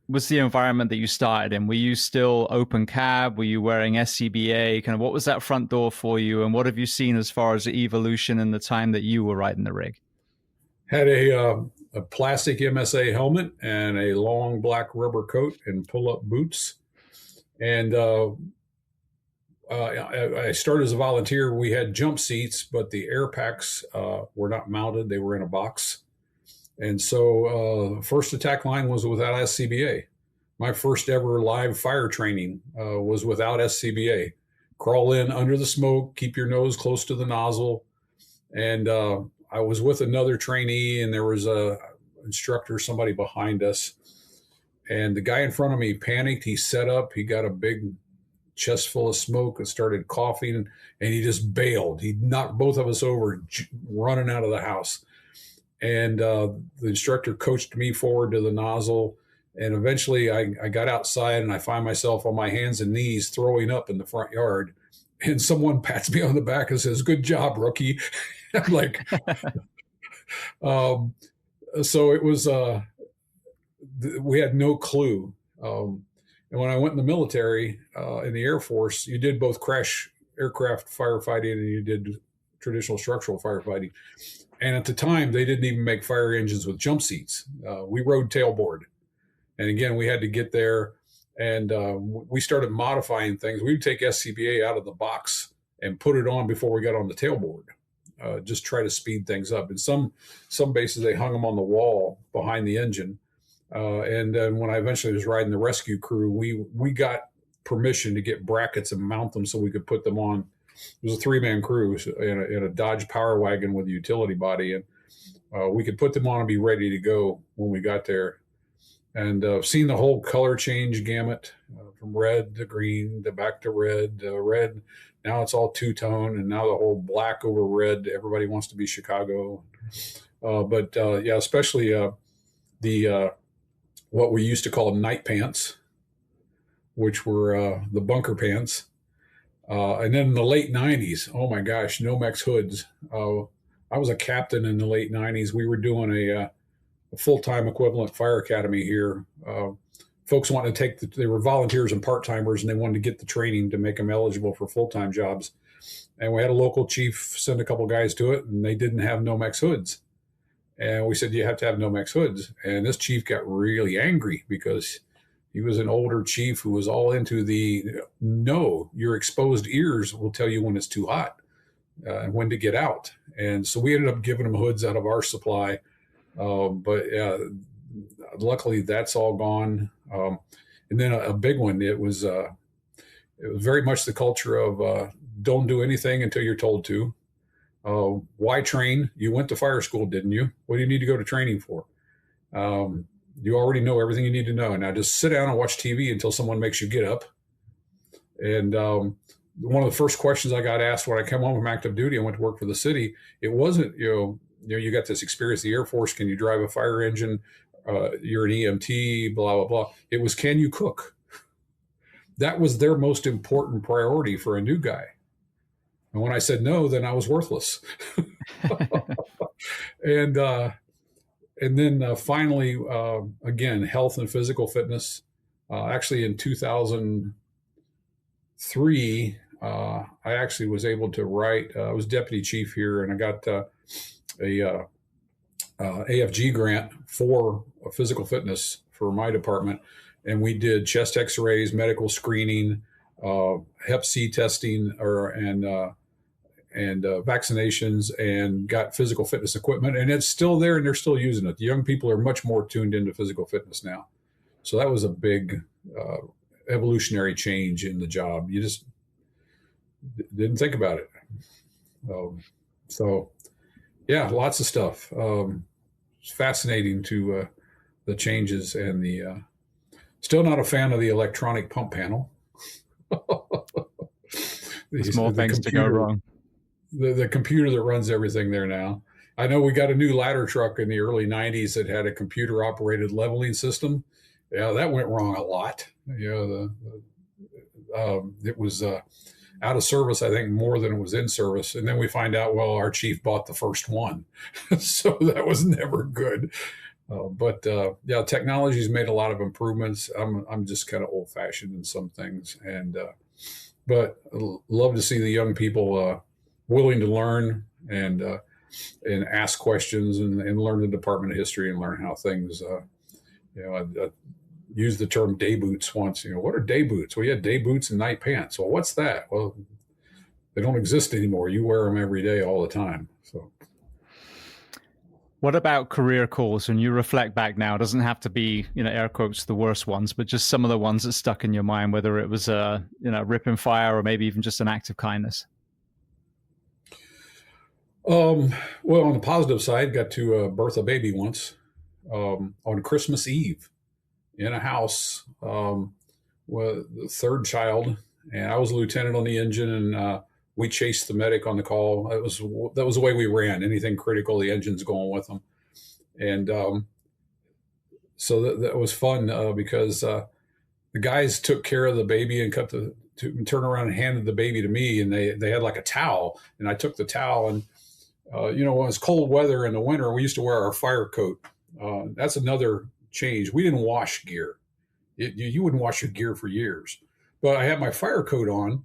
was the environment that you started in? Were you still open cab? Were you wearing SCBA? Kind of what was that front door for you? And what have you seen as far as the evolution in the time that you were riding the rig? Had a plastic MSA helmet and a long black rubber coat and pull-up boots. And I started as a volunteer. We had jump seats, but the air packs were not mounted. They were in a box. And so first attack line was without SCBA. My first ever live fire training was without SCBA. Crawl in under the smoke, keep your nose close to the nozzle. And I was with another trainee, and there was a instructor, somebody behind us. And the guy in front of me panicked. He set up. He got a big chest full of smoke and started coughing, and he just bailed. He knocked both of us over, running out of the house. And the instructor coached me forward to the nozzle. And eventually I got outside, and I find myself on my hands and knees throwing up in the front yard. And someone pats me on the back and says, "Good job, rookie." I'm like, so it was, we had no clue. And when I went in the military, in the Air Force, you did both crash aircraft firefighting and you did traditional structural firefighting. And at the time, they didn't even make fire engines with jump seats. We rode tailboard. And again, we had to get there, and we started modifying things. We would take SCBA out of the box and put it on before we got on the tailboard. Just try to speed things up. In some bases, they hung them on the wall behind the engine. And then when I eventually was riding the rescue crew, we got permission to get brackets and mount them so we could put them on. It was a 3-man crew in a Dodge Power Wagon with a utility body, and we could put them on and be ready to go when we got there. And seen the whole color change gamut from red to green to back to red. Red, now it's all two-tone, and now the whole black over red. Everybody wants to be Chicago. But especially the what we used to call night pants, which were the bunker pants. And then in the late 90s, oh my gosh, Nomex hoods. I was a captain in the late 90s. We were doing a full-time equivalent fire academy here. Folks wanted to they were volunteers and part-timers, and they wanted to get the training to make them eligible for full-time jobs. And we had a local chief send a couple guys to it, and they didn't have Nomex hoods. And we said, "You have to have Nomex hoods." And this chief got really angry because he was an older chief who was all into your exposed ears will tell you when it's too hot and when to get out. And so we ended up giving them hoods out of our supply. But luckily that's all gone. And then a big one, it was very much the culture of don't do anything until you're told to. Why train? You went to fire school, didn't you? What do you need to go to training for? You already know everything you need to know. Now just sit down and watch TV until someone makes you get up. And one of the first questions I got asked when I came home from active duty, I went to work for the city. It wasn't, you got this experience in the Air Force. Can you drive a fire engine? You're an EMT, blah, blah, blah. It was, can you cook? That was their most important priority for a new guy. And when I said no, then I was worthless. And then finally, again, health and physical fitness. Actually, in 2003, I actually was able to write. I was deputy chief here, and I got a AFG grant for physical fitness for my department. And we did chest X-rays, medical screening, Hep C testing, and vaccinations, and got physical fitness equipment. And it's still there, and they're still using it. The young people are much more tuned into physical fitness now. So that was a big evolutionary change in the job. You just didn't think about it. So yeah, lots of stuff. It's fascinating to the changes, and the still not a fan of the electronic pump panel. Small things to go wrong. The computer that runs everything there now. I know we got a new ladder truck in the early 90s that had a computer operated leveling system. Yeah, that went wrong a lot. It was out of service, I think, more than it was in service. And then we find out, well, our chief bought the first one. So that was never good. But technology's made a lot of improvements. I'm just kind of old fashioned in some things. But love to see the young people willing to learn and ask questions and learn the department of history and learn how things, I used the term day boots once. What are day boots? Well, you had day boots and night pants. Well, what's that? Well, they don't exist anymore. You wear them every day, all the time. So, what about career calls? When you reflect back now, it doesn't have to be, air quotes, the worst ones, but just some of the ones that stuck in your mind, whether it was rip and fire or maybe even just an act of kindness. Well, on the positive side, got to birth a baby once on Christmas Eve. in a house with the third child, and I was a lieutenant on the engine, and we chased the medic on the call. That was the way we ran. Anything critical, the engine's going with them, and so that was fun because the guys took care of the baby and turned around and handed the baby to me, and they had like a towel, and I took the towel, and when it was cold weather in the winter, we used to wear our fire coat. That's another change. We didn't wash gear. You wouldn't wash your gear for years, but I had my fire coat on,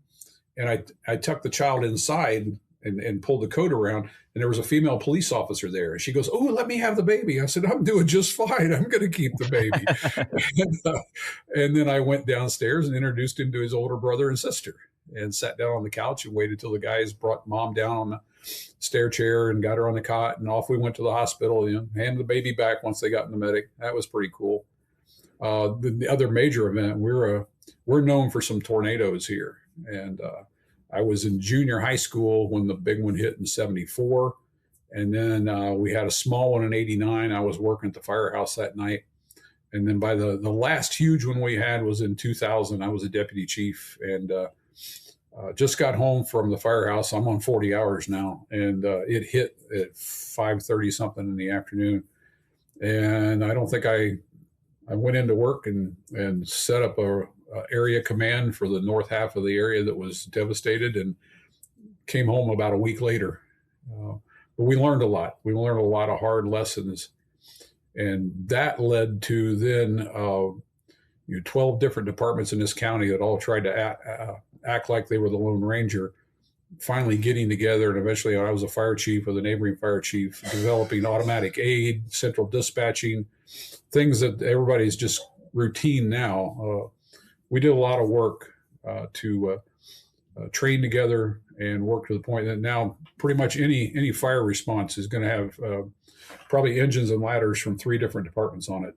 and I tucked the child inside and pulled the coat around, and there was a female police officer there. And she goes, "Oh, let me have the baby." I said, "I'm doing just fine. I'm going to keep the baby." and then I went downstairs and introduced him to his older brother and sister, and sat down on the couch and waited till the guys brought mom down on the stair chair and got her on the cot, and off we went to the hospital. Handed the baby back once they got in the medic. That was pretty cool. The other major event, we're known for some tornadoes here, and I was in junior high school when the big one hit in '74, and then we had a small one in '89. I was working at the firehouse that night, and then by the last huge one we had was in 2000. I was a deputy chief, and just got home from the firehouse. I'm on 40 hours now, and it hit at 5:30 something in the afternoon, and I don't think I went into work and set up a area command for the north half of the area that was devastated, and came home about a week later. But we learned a lot. We learned a lot of hard lessons, and that led to then 12 different departments in this county that all tried to act like they were the Lone Ranger, finally getting together. And eventually I was a fire chief with a neighboring fire chief, developing automatic aid, central dispatching, things that everybody's just routine now. We did a lot of work to train together and work to the point that now pretty much any fire response is going to have probably engines and ladders from 3 different departments on it.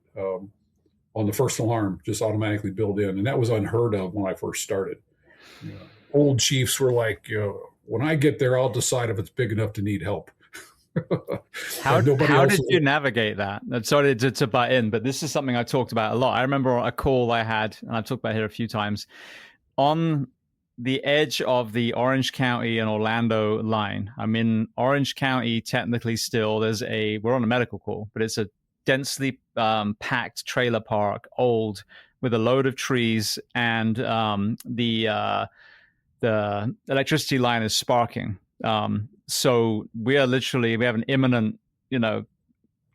On the first alarm, just automatically built in. And that was unheard of when I first started. Old chiefs were like, when I get there, I'll decide if it's big enough to need help. How did you navigate that? Sorry to butt in, but this is something I talked about a lot. I remember a call I had, and I've talked about it here a few times, on the edge of the Orange County and Orlando line. I'm in Orange County technically still. We're on a medical call, but it's a densely packed trailer park, old, with a load of trees, and the electricity line is sparking. So we have an imminent,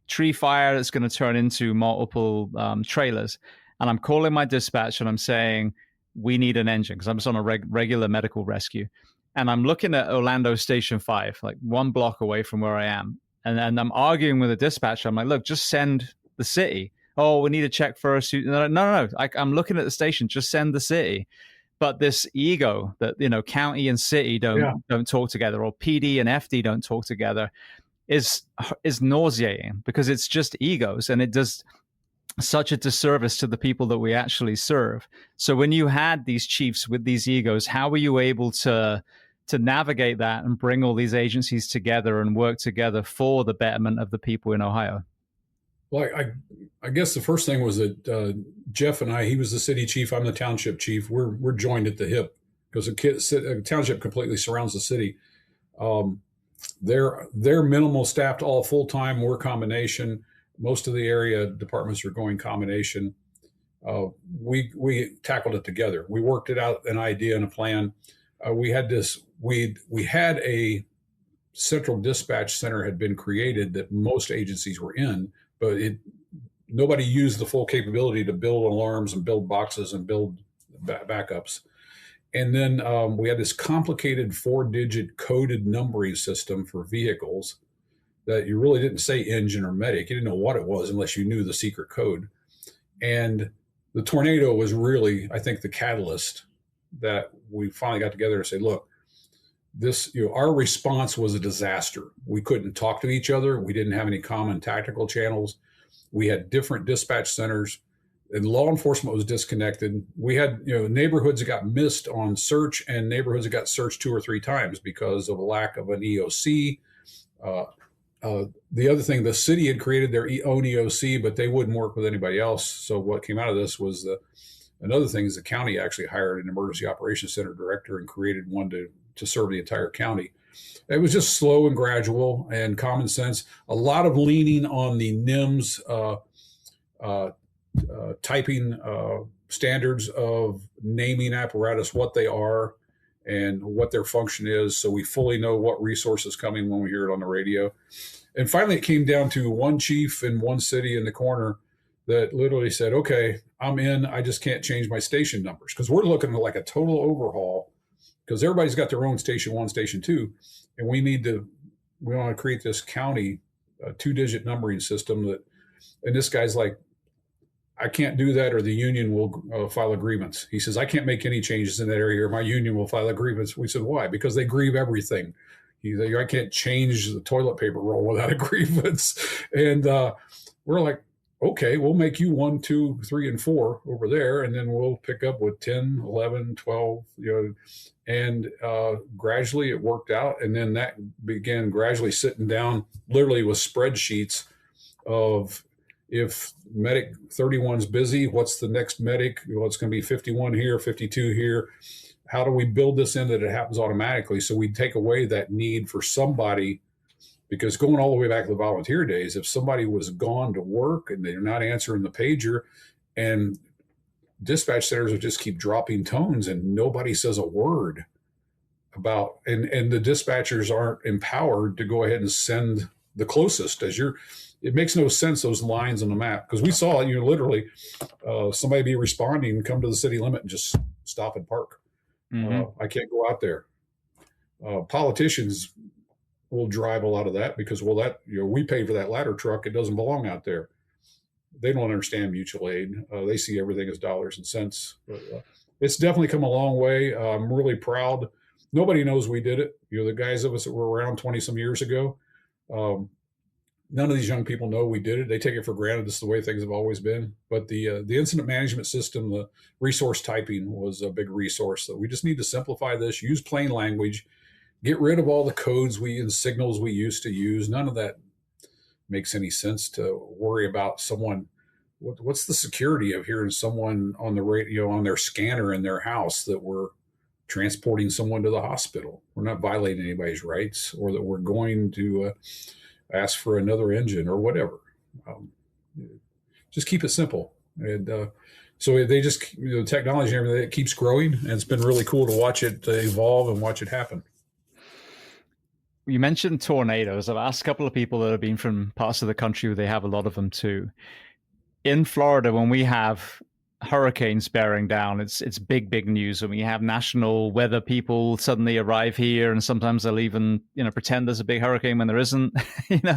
tree fire that's going to turn into multiple trailers. And I'm calling my dispatch and I'm saying, we need an engine, because I'm just on a regular medical rescue. And I'm looking at Orlando Station 5, like 1 block away from where I am. And I'm arguing with the dispatcher. I'm like, look, just send the city. Oh, we need to check first. No. I'm looking at the station. Just send the city. But this ego that, county and city don't talk together, or PD and FD don't talk together, is nauseating, because it's just egos, and it does such a disservice to the people that we actually serve. So when you had these chiefs with these egos, how were you able to navigate that and bring all these agencies together and work together for the betterment of the people in Ohio? Well, I guess the first thing was that Jeff and he was the city chief, I'm the township chief. We're joined at the hip, because a township completely surrounds the city. They're minimal staffed, all full time. We're combination. Most of the area departments are going combination. We tackled it together. We worked it out, an idea and a plan. We had a central dispatch center had been created that most agencies were in, but nobody used the full capability to build alarms and build boxes and build backups. And then we had this complicated 4-digit coded numbering system for vehicles that you really didn't say engine or medic. You didn't know what it was unless you knew the secret code. And the tornado was really, I think, the catalyst that we finally got together and say, look, our response was a disaster. We couldn't talk to each other. We didn't have any common tactical channels. We had different dispatch centers, and law enforcement was disconnected. We had, neighborhoods that got missed on search, and neighborhoods that got searched 2 or 3 times because of a lack of an EOC. The other thing, the city had created their own EOC, but they wouldn't work with anybody else. So what came out of this was another thing is the county actually hired an emergency operations center director and created one to serve the entire county. It was just slow and gradual and common sense. A lot of leaning on the NIMS typing standards of naming apparatus, what they are and what their function is, so we fully know what resource is coming when we hear it on the radio. And finally, it came down to one chief in one city in the corner that literally said, okay, I'm in. I just can't change my station numbers, because we're looking at like a total overhaul, because everybody's got their own station 1, station 2. And we want to create this county 2-digit numbering system and this guy's like, I can't do that, or the union will file a grievance. He says, I can't make any changes in that area, or my union will file a grievance. We said, why? Because they grieve everything. I can't change the toilet paper roll without a grievance. And we're like, okay, we'll make you 1, 2, 3, and 4 over there, and then we'll pick up with 10, 11, 12, and gradually it worked out. And then that began gradually sitting down literally with spreadsheets of, if medic 31's busy, what's the next medic? Well, it's going to be 51 here, 52 here. How do we build this in that it happens automatically? So we take away that need for somebody, because going all the way back to the volunteer days, if somebody was gone to work and they're not answering the pager, and dispatch centers would just keep dropping tones and nobody says a word about, and the dispatchers aren't empowered to go ahead and send the closest it makes no sense, those lines on the map, because we saw literally somebody be responding, come to the city limit and just stop and park. I can't go out there. Politicians will drive a lot of that because, we pay for that ladder truck. It doesn't belong out there. They don't understand mutual aid. They see everything as dollars and cents. But, it's definitely come a long way. I'm really proud. Nobody knows we did it. The guys of us that were around 20 some years ago, none of these young people know we did it. They take it for granted. This is the way things have always been. But the incident management system, the resource typing, was a big resource. So we just need to simplify this, use plain language, get rid of all the codes and signals we used to use. None of that makes any sense to worry about someone. What's the security of hearing someone on the radio, on their scanner in their house, that we're transporting someone to the hospital? We're not violating anybody's rights, or that we're going to ask for another engine or whatever. Just keep it simple. And so they just, technology and everything, it keeps growing, and it's been really cool to watch it evolve and watch it happen. You mentioned tornadoes. I've asked a couple of people that have been from parts of the country where they have a lot of them too. In Florida, when we have hurricanes bearing down, it's big news. When we have national weather people suddenly arrive here, and sometimes they'll even pretend there's a big hurricane when there isn't.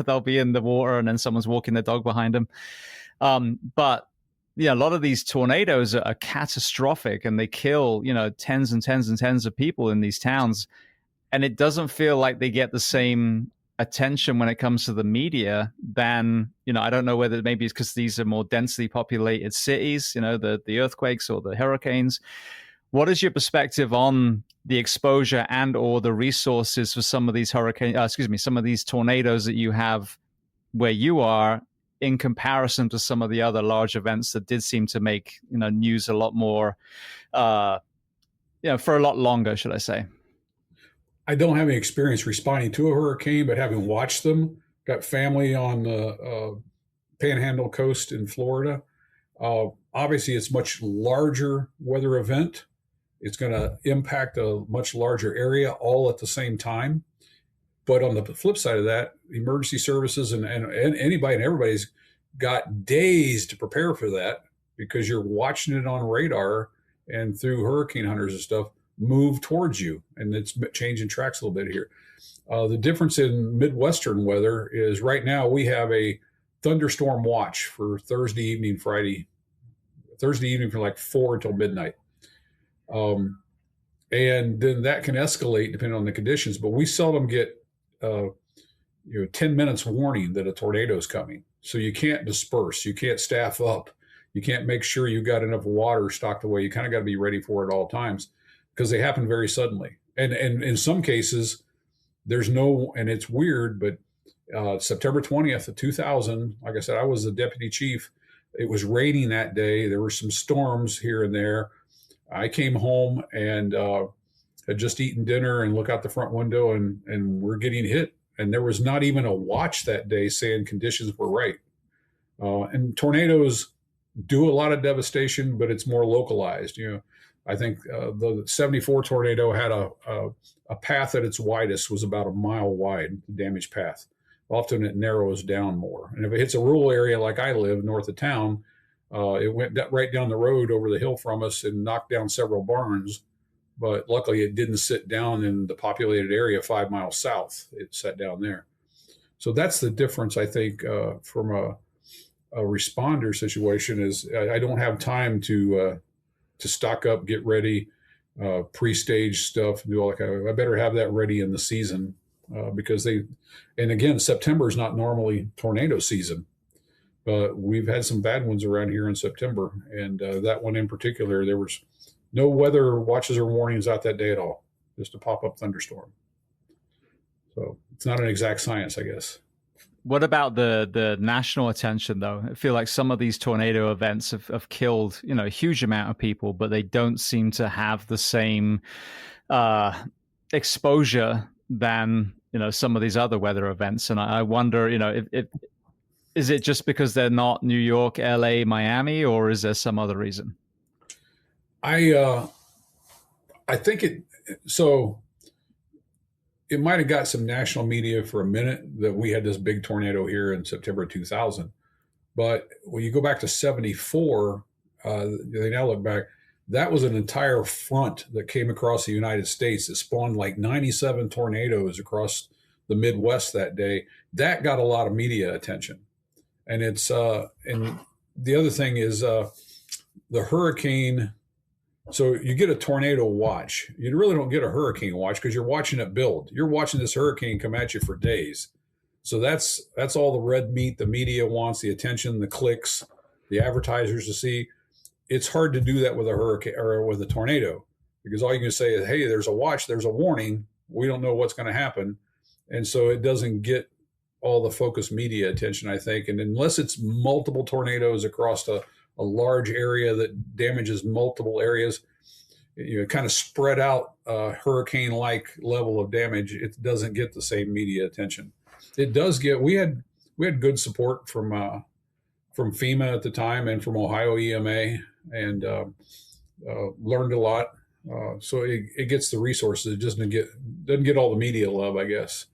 They'll be in the water and then someone's walking their dog behind them. But a lot of these tornadoes are catastrophic, and they kill tens and tens and tens of people in these towns, and it doesn't feel like they get the same attention when it comes to the media than, I don't know whether maybe it's because these are more densely populated cities, the earthquakes or the hurricanes. What is your perspective on the exposure and or the resources for some of these some of these tornadoes that you have where you are, in comparison to some of the other large events that did seem to make news a lot more, for a lot longer, should I say? I don't have any experience responding to a hurricane, but having watched them, got family on the Panhandle coast in Florida. Obviously, it's much larger weather event. It's going to impact a much larger area all at the same time. But on the flip side of that, emergency services and anybody and everybody's got days to prepare for that, because you're watching it on radar and through hurricane hunters and stuff move towards you. And it's changing tracks a little bit here. The difference in Midwestern weather is right now we have a thunderstorm watch for Thursday evening from like 4 until midnight. And then that can escalate depending on the conditions, but we seldom get 10 minutes warning that a tornado is coming. So you can't disperse, you can't staff up, you can't make sure you got enough water stocked away. You kind of got to be ready for it at all times, because they happen very suddenly. And in some cases, there's no, and it's weird, but September 20th of 2000, like I said, I was the deputy chief. It was raining that day. There were some storms here and there. I came home and had just eaten dinner and look out the front window, and we're getting hit. And there was not even a watch that day saying conditions were right. And tornadoes do a lot of devastation, but it's more localized. I think the 74 tornado had a path at its widest was about a mile wide, the damaged path. Often it narrows down more. And if it hits a rural area like I live north of town, it went right down the road over the hill from us and knocked down several barns. But luckily it didn't sit down in the populated area 5 miles south. It sat down there. So that's the difference, I think, from a responder situation is I don't have time to stock up, get ready, pre-stage stuff, and do all that kind of. I better have that ready in the season because and again, September is not normally tornado season, but we've had some bad ones around here in September, and that one in particular, there was no weather watches or warnings out that day at all, just a pop-up thunderstorm. So it's not an exact science, I guess. What about the national attention, though? I feel like some of these tornado events have killed, a huge amount of people, but they don't seem to have the same exposure than, some of these other weather events. And I wonder, is it just because they're not New York, LA, Miami, or is there some other reason? I think it might have got some national media for a minute that we had this big tornado here in September 2000. But when you go back to 74, they now look back, that was an entire front that came across the United States that spawned like 97 tornadoes across the Midwest that day. That got a lot of media attention. And and the other thing is the hurricane. So you get a tornado watch. You really don't get a hurricane watch because you're watching it build. You're watching this hurricane come at you for days. So that's all the red meat the media wants, the attention, the clicks, the advertisers to see. It's hard to do that with a hurricane or with a tornado because all you can say is, hey, there's a watch, there's a warning. We don't know what's going to happen. And so it doesn't get all the focused media attention, I think. And unless it's multiple tornadoes across a large area that damages multiple areas, kind of spread out hurricane-like level of damage, it doesn't get the same media attention. It does get. We had good support from FEMA at the time and from Ohio EMA, and learned a lot. So it gets the resources. It doesn't get all the media love, I guess.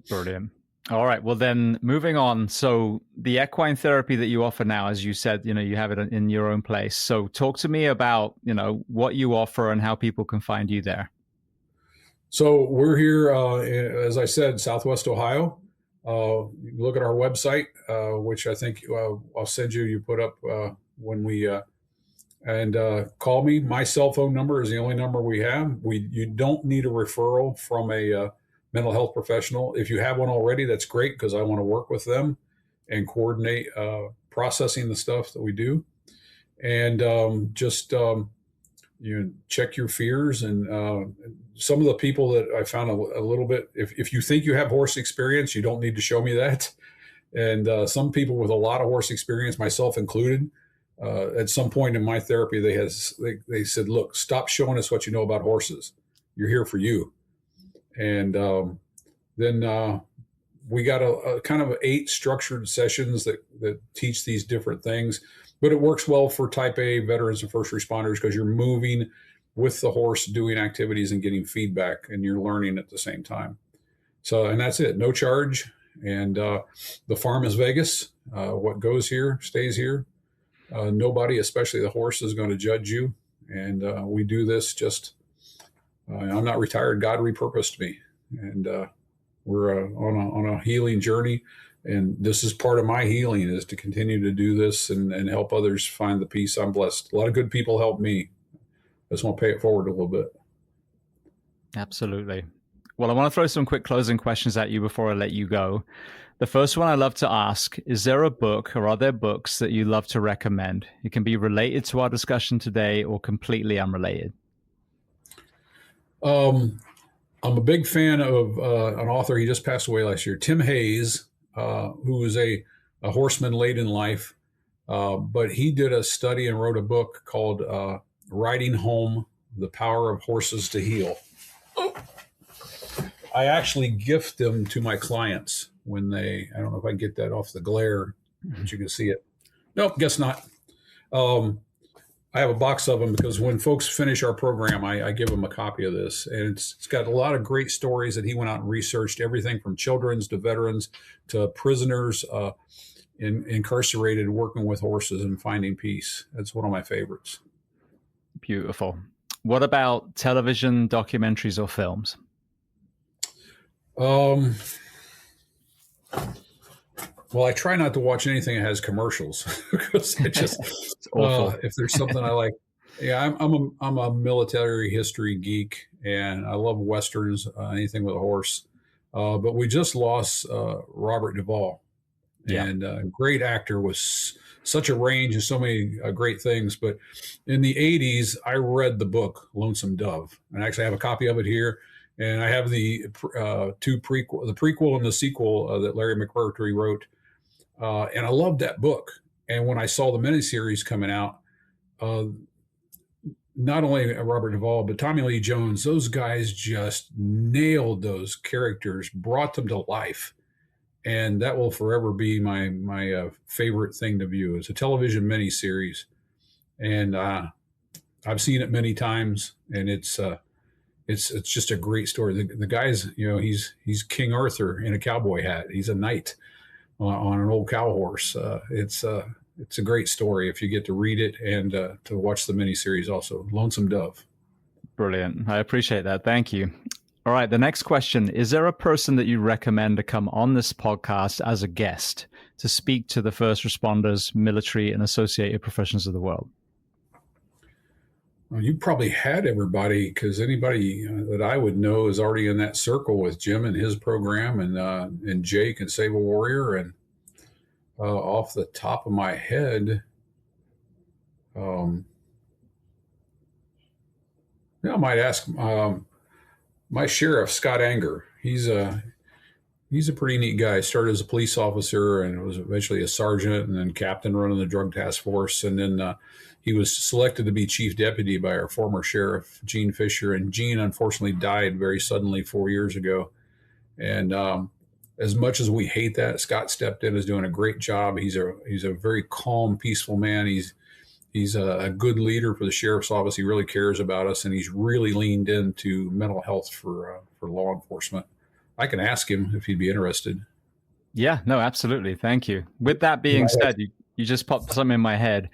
Brilliant. All right. Well, then moving on. So the equine therapy that you offer now, as you said, you have it in your own place. So talk to me about, what you offer and how people can find you there. So we're here, as I said, Southwest Ohio. You can look at our website, which I think I'll send you. You put up when we and call me. My cell phone number is the only number we have. You don't need a referral from a mental health professional. If you have one already, that's great because I want to work with them and coordinate processing the stuff that we do. And check your fears. And some of the people that I found a little bit, if you think you have horse experience, you don't need to show me that. And some people with a lot of horse experience, myself included, at some point in my therapy, they said, look, stop showing us what you know about horses. You're here for you. And then we got a kind of 8 structured sessions that teach these different things. But it works well for type A veterans and first responders because you're moving with the horse, doing activities and getting feedback, and you're learning at the same time. So, and that's it. No charge. And the farm is Vegas. What goes here stays here. Nobody, especially the horse, is going to judge you. And we do this just... I'm not retired. God repurposed me, and we're on a healing journey. And this is part of my healing, is to continue to do this and help others find the peace. I'm blessed. A lot of good people help me. I just want to pay it forward a little bit. Absolutely. Well, I want to throw some quick closing questions at you before I let you go. The first one I love to ask, is there a book or are there books that you love to recommend? It can be related to our discussion today or completely unrelated. I'm a big fan of an author. He just passed away last year, Tim Hayes, who was a horseman late in life. But he did a study and wrote a book called Riding Home, The Power of Horses to Heal. I actually gift them to my clients when I don't know if I can get that off the glare, but you can see it. Nope, guess not. I have a box of them because when folks finish our program, I give them a copy of this. And it's got a lot of great stories that he went out and researched, everything from children's to veterans to prisoners incarcerated, working with horses and finding peace. That's one of my favorites. Beautiful. What about television, documentaries, or films? Well, I try not to watch anything that has commercials because it just if there's something I like. Yeah, I'm a military history geek, and I love westerns, anything with a horse. But we just lost Robert Duvall, and great actor, was such a range of so many great things. But in the '80s, I read the book Lonesome Dove, and actually I have a copy of it here. And I have the the prequel and the sequel that Larry McMurtry wrote. And I loved that book. And when I saw the miniseries coming out, not only Robert Duvall, but Tommy Lee Jones, those guys just nailed those characters, brought them to life. And that will forever be my favorite thing to view. It's a television miniseries. And I've seen it many times, and it's just a great story. The guy's, he's King Arthur in a cowboy hat. He's a knight on an old cow horse. It's a great story if you get to read it and to watch the miniseries also. Lonesome Dove. Brilliant. I appreciate that. Thank you. All right. The next question. Is there a person that you recommend to come on this podcast as a guest to speak to the first responders, military, and associated professions of the world? Well, you probably had everybody, because anybody that I would know is already in that circle with Jim and his program, and Jake and Save a Warrior. And off the top of my head, I might ask my sheriff, Scott Anger. He's a pretty neat guy. Started as a police officer and was eventually a sergeant and then captain running the drug task force. And then he was selected to be chief deputy by our former sheriff, Gene Fisher. And Gene unfortunately died very suddenly 4 years ago. And as much as we hate that, Scott stepped in, is doing a great job. He's a very calm, peaceful man. He's a good leader for the sheriff's office. He really cares about us, and he's really leaned into mental health for law enforcement. I can ask him if he'd be interested. Yeah, no, absolutely. Thank you. With that being said, you just popped something in my head.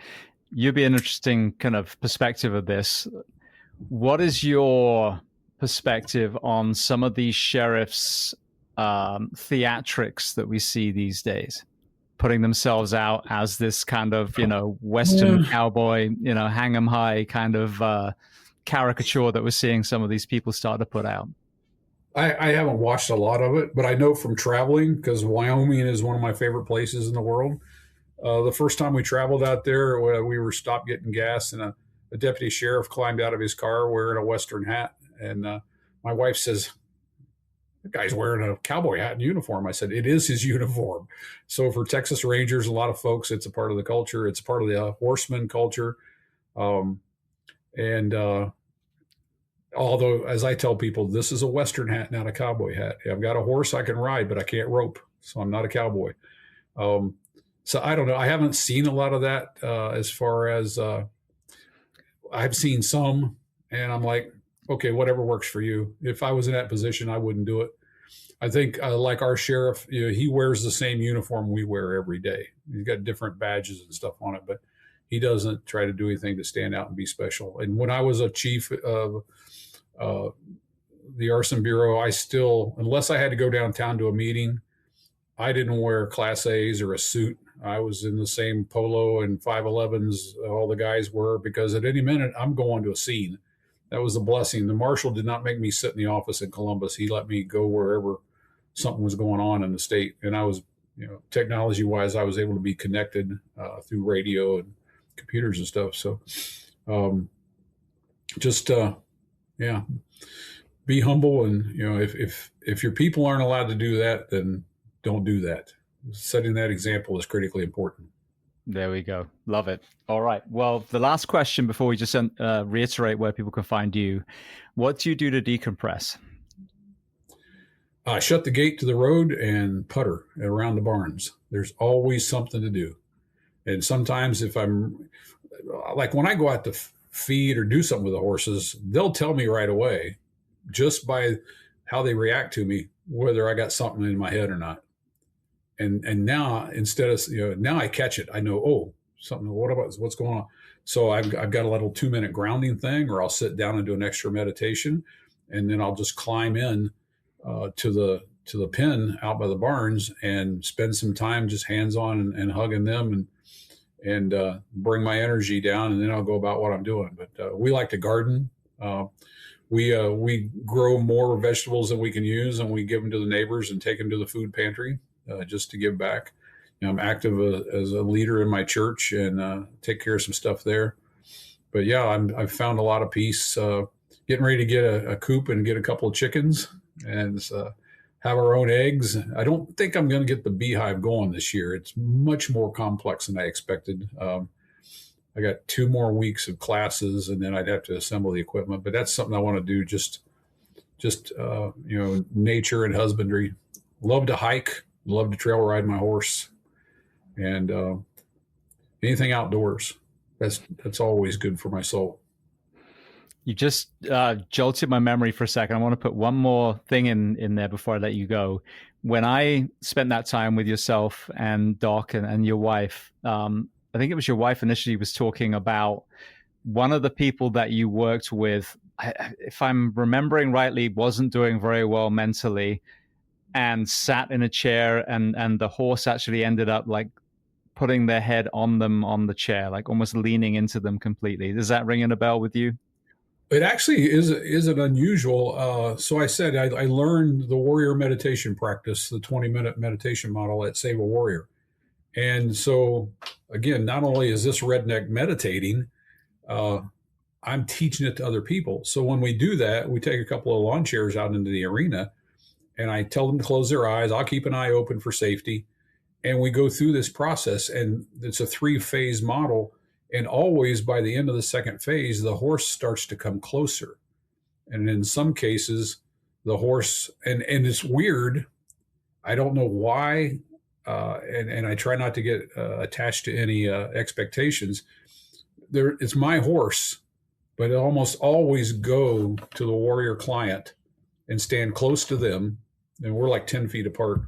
You'd be an interesting kind of perspective of this. What is your perspective on some of these sheriffs' theatrics that we see these days, putting themselves out as this kind of, Western cowboy, hang 'em high kind of caricature that we're seeing some of these people start to put out? I haven't watched a lot of it, but I know from traveling, because Wyoming is one of my favorite places in the world. The first time we traveled out there, we were stopped getting gas, and a deputy sheriff climbed out of his car wearing a Western hat. And my wife says, "The guy's wearing a cowboy hat and uniform." I said, "It is his uniform." So for Texas Rangers, a lot of folks, it's a part of the culture. It's part of the horseman culture. Although, as I tell people, this is a Western hat, not a cowboy hat. I've got a horse I can ride, but I can't rope, so I'm not a cowboy. So I don't know. I haven't seen a lot of that as far as I've seen some, and I'm like, okay, whatever works for you. If I was in that position, I wouldn't do it. I think like our sheriff, he wears the same uniform we wear every day. He's got different badges and stuff on it, but he doesn't try to do anything to stand out and be special. And when I was a chief of the Arson Bureau, I still, unless I had to go downtown to a meeting, I didn't wear Class A's or a suit. I was in the same polo and 511s all the guys were, because at any minute I'm going to a scene. That was a blessing. The marshal did not make me sit in the office in Columbus. He let me go wherever something was going on in the state. And I was, technology wise, I was able to be connected through radio and computers and stuff. So yeah. be humble, and if your people aren't allowed to do that, then don't do that. Setting that example is critically important. There we go. Love it. All right. Well, the last question before we just reiterate where people can find you. What do you do to decompress? I shut the gate to the road and putter around the barns. There's always something to do. And sometimes if I'm like when I go out to feed or do something with the horses, they'll tell me right away just by how they react to me, whether I got something in my head or not. And now instead of, now I catch it. I know, oh, something, what's going on? So I've got a little 2-minute grounding thing, or I'll sit down and do an extra meditation, and then I'll just climb in to the pen out by the barns and spend some time just hands on and hugging them and bring my energy down, and then I'll go about what I'm doing. But we like to garden. We grow more vegetables than we can use, and we give them to the neighbors and take them to the food pantry just to give back. I'm active as a leader in my church and take care of some stuff there. But yeah, I've found a lot of peace. Getting ready to get a coop and get a couple of chickens and have our own eggs. I don't think I'm going to get the beehive going this year. It's much more complex than I expected. I got 2 more weeks of classes, and then I'd have to assemble the equipment. But that's something I want to do. Just nature and husbandry. Love to hike. Love to trail ride my horse, and anything outdoors. That's always good for my soul. You just jolted my memory for a second. I want to put one more thing in there before I let you go. When I spent that time with yourself and Doc and your wife, I think it was your wife initially was talking about one of the people that you worked with, if I'm remembering rightly, wasn't doing very well mentally and sat in a chair, and the horse actually ended up like putting their head on them on the chair, like almost leaning into them completely. Is that ringing a bell with you? It actually is an unusual. So I said I learned the warrior meditation practice, the 20-minute meditation model at Save a Warrior. And so, again, not only is this redneck meditating, I'm teaching it to other people. So when we do that, we take a couple of lawn chairs out into the arena, and I tell them to close their eyes. I'll keep an eye open for safety. And we go through this process, and it's a 3-phase model. And always by the end of the second phase, the horse starts to come closer. And in some cases, the horse, and it's weird. I don't know why. And I try not to get attached to any expectations. It's my horse, but I almost always go to the warrior client and stand close to them. And we're like 10 feet apart.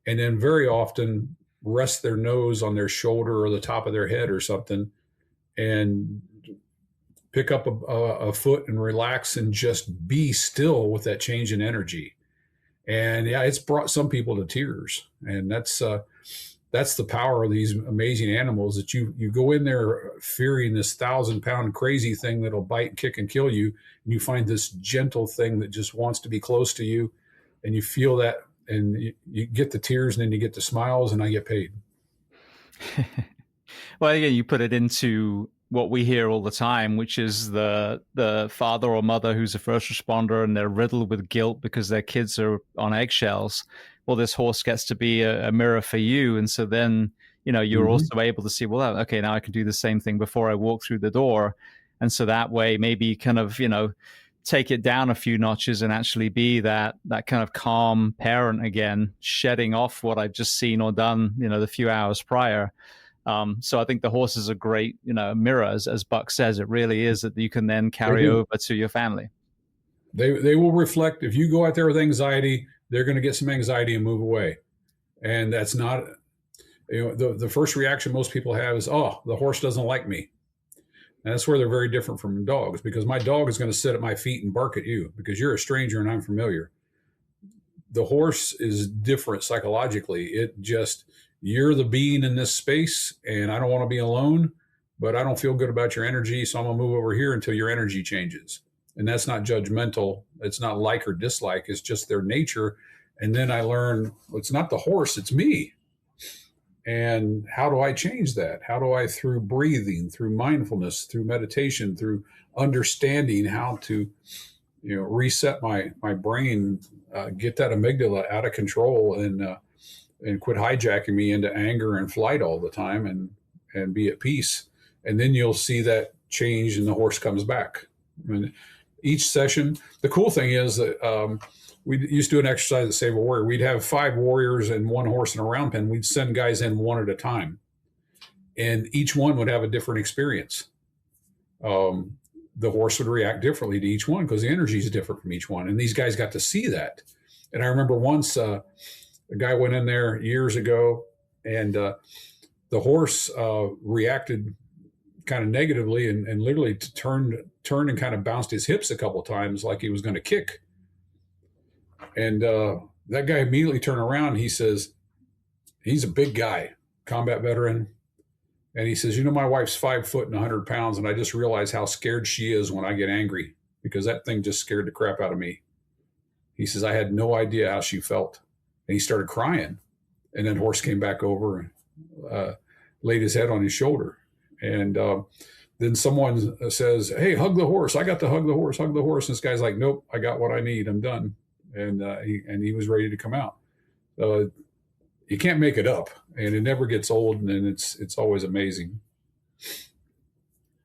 And then very often rest their nose on their shoulder or the top of their head or something, and pick up a foot and relax and just be still with that change in energy. And yeah, it's brought some people to tears. And that's the power of these amazing animals, that you go in there fearing this 1,000-pound crazy thing that'll bite, kick, and kill you. And you find this gentle thing that just wants to be close to you. And you feel that, and you get the tears, and then you get the smiles, and I get paid. Well, again, you put it into what we hear all the time, which is the father or mother who's a first responder, and they're riddled with guilt because their kids are on eggshells. Well, this horse gets to be a mirror for you. And so then, you're also able to see, well, okay, now I can do the same thing before I walk through the door. And so that way, maybe kind of, take it down a few notches and actually be that kind of calm parent again, shedding off what I've just seen or done, the few hours prior. So I think the horse is a great, mirror, as Buck says. It really is, that you can then carry over to your family. They will reflect. If you go out there with anxiety, they're going to get some anxiety and move away. And that's not, the first reaction most people have is, oh, the horse doesn't like me. And that's where they're very different from dogs, because my dog is going to sit at my feet and bark at you because you're a stranger and I'm familiar. The horse is different psychologically. You're the being in this space, and I don't want to be alone, but I don't feel good about your energy, so I'm going to move over here until your energy changes. And that's not judgmental. It's not like or dislike. It's just their nature. And then I learn, it's not the horse, it's me. And how do I change that? How do I, through breathing, through mindfulness, through meditation, through understanding how to reset my brain, get that amygdala out of control, and quit hijacking me into anger and flight all the time, and be at peace. And then you'll see that change, and the horse comes back. I mean, each session, the cool thing is that we used to do an exercise at Save a Warrior. We'd have 5 warriors and 1 horse in a round pen. We'd send guys in one at a time, and each one would have a different experience. The horse would react differently to each one because the energy is different from each one. And these guys got to see that. And I remember once a guy went in there years ago, and the horse reacted kind of negatively and literally turned and kind of bounced his hips a couple of times like he was going to kick. And that guy immediately turned around. He says, he's a big guy, combat veteran. And he says, my wife's 5 foot and 100 pounds. And I just realized how scared she is when I get angry, because that thing just scared the crap out of me. He says, I had no idea how she felt. And he started crying. And then horse came back over and laid his head on his shoulder. And then someone says, hey, hug the horse. I got to hug the horse. And this guy's like, nope, I got what I need. I'm done. And he was ready to come out. You can't make it up, and it never gets old, and it's always amazing.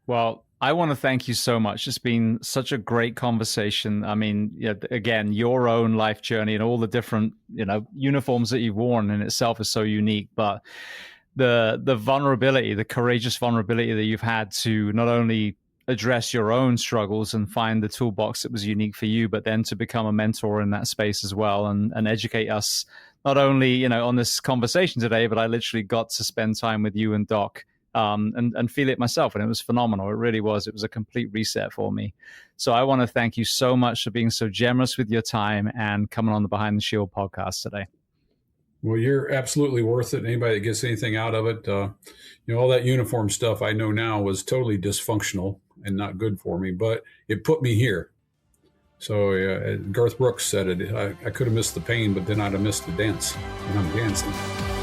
Well, I want to thank you so much. It's been such a great conversation. I mean, again, your own life journey and all the different, uniforms that you've worn in itself is so unique, but the vulnerability, the courageous vulnerability that you've had to not only address your own struggles and find the toolbox that was unique for you, but then to become a mentor in that space as well, and educate us not only, on this conversation today, but I literally got to spend time with you and Doc and feel it myself. And it was phenomenal. It really was. It was a complete reset for me. So I want to thank you so much for being so generous with your time and coming on the Behind the Shield podcast today. Well, you're absolutely worth it. Anybody that gets anything out of it, all that uniform stuff I know now was totally dysfunctional and not good for me, but it put me here. So Garth Brooks said it. I could have missed the pain, but then I'd have missed the dance, and I'm dancing.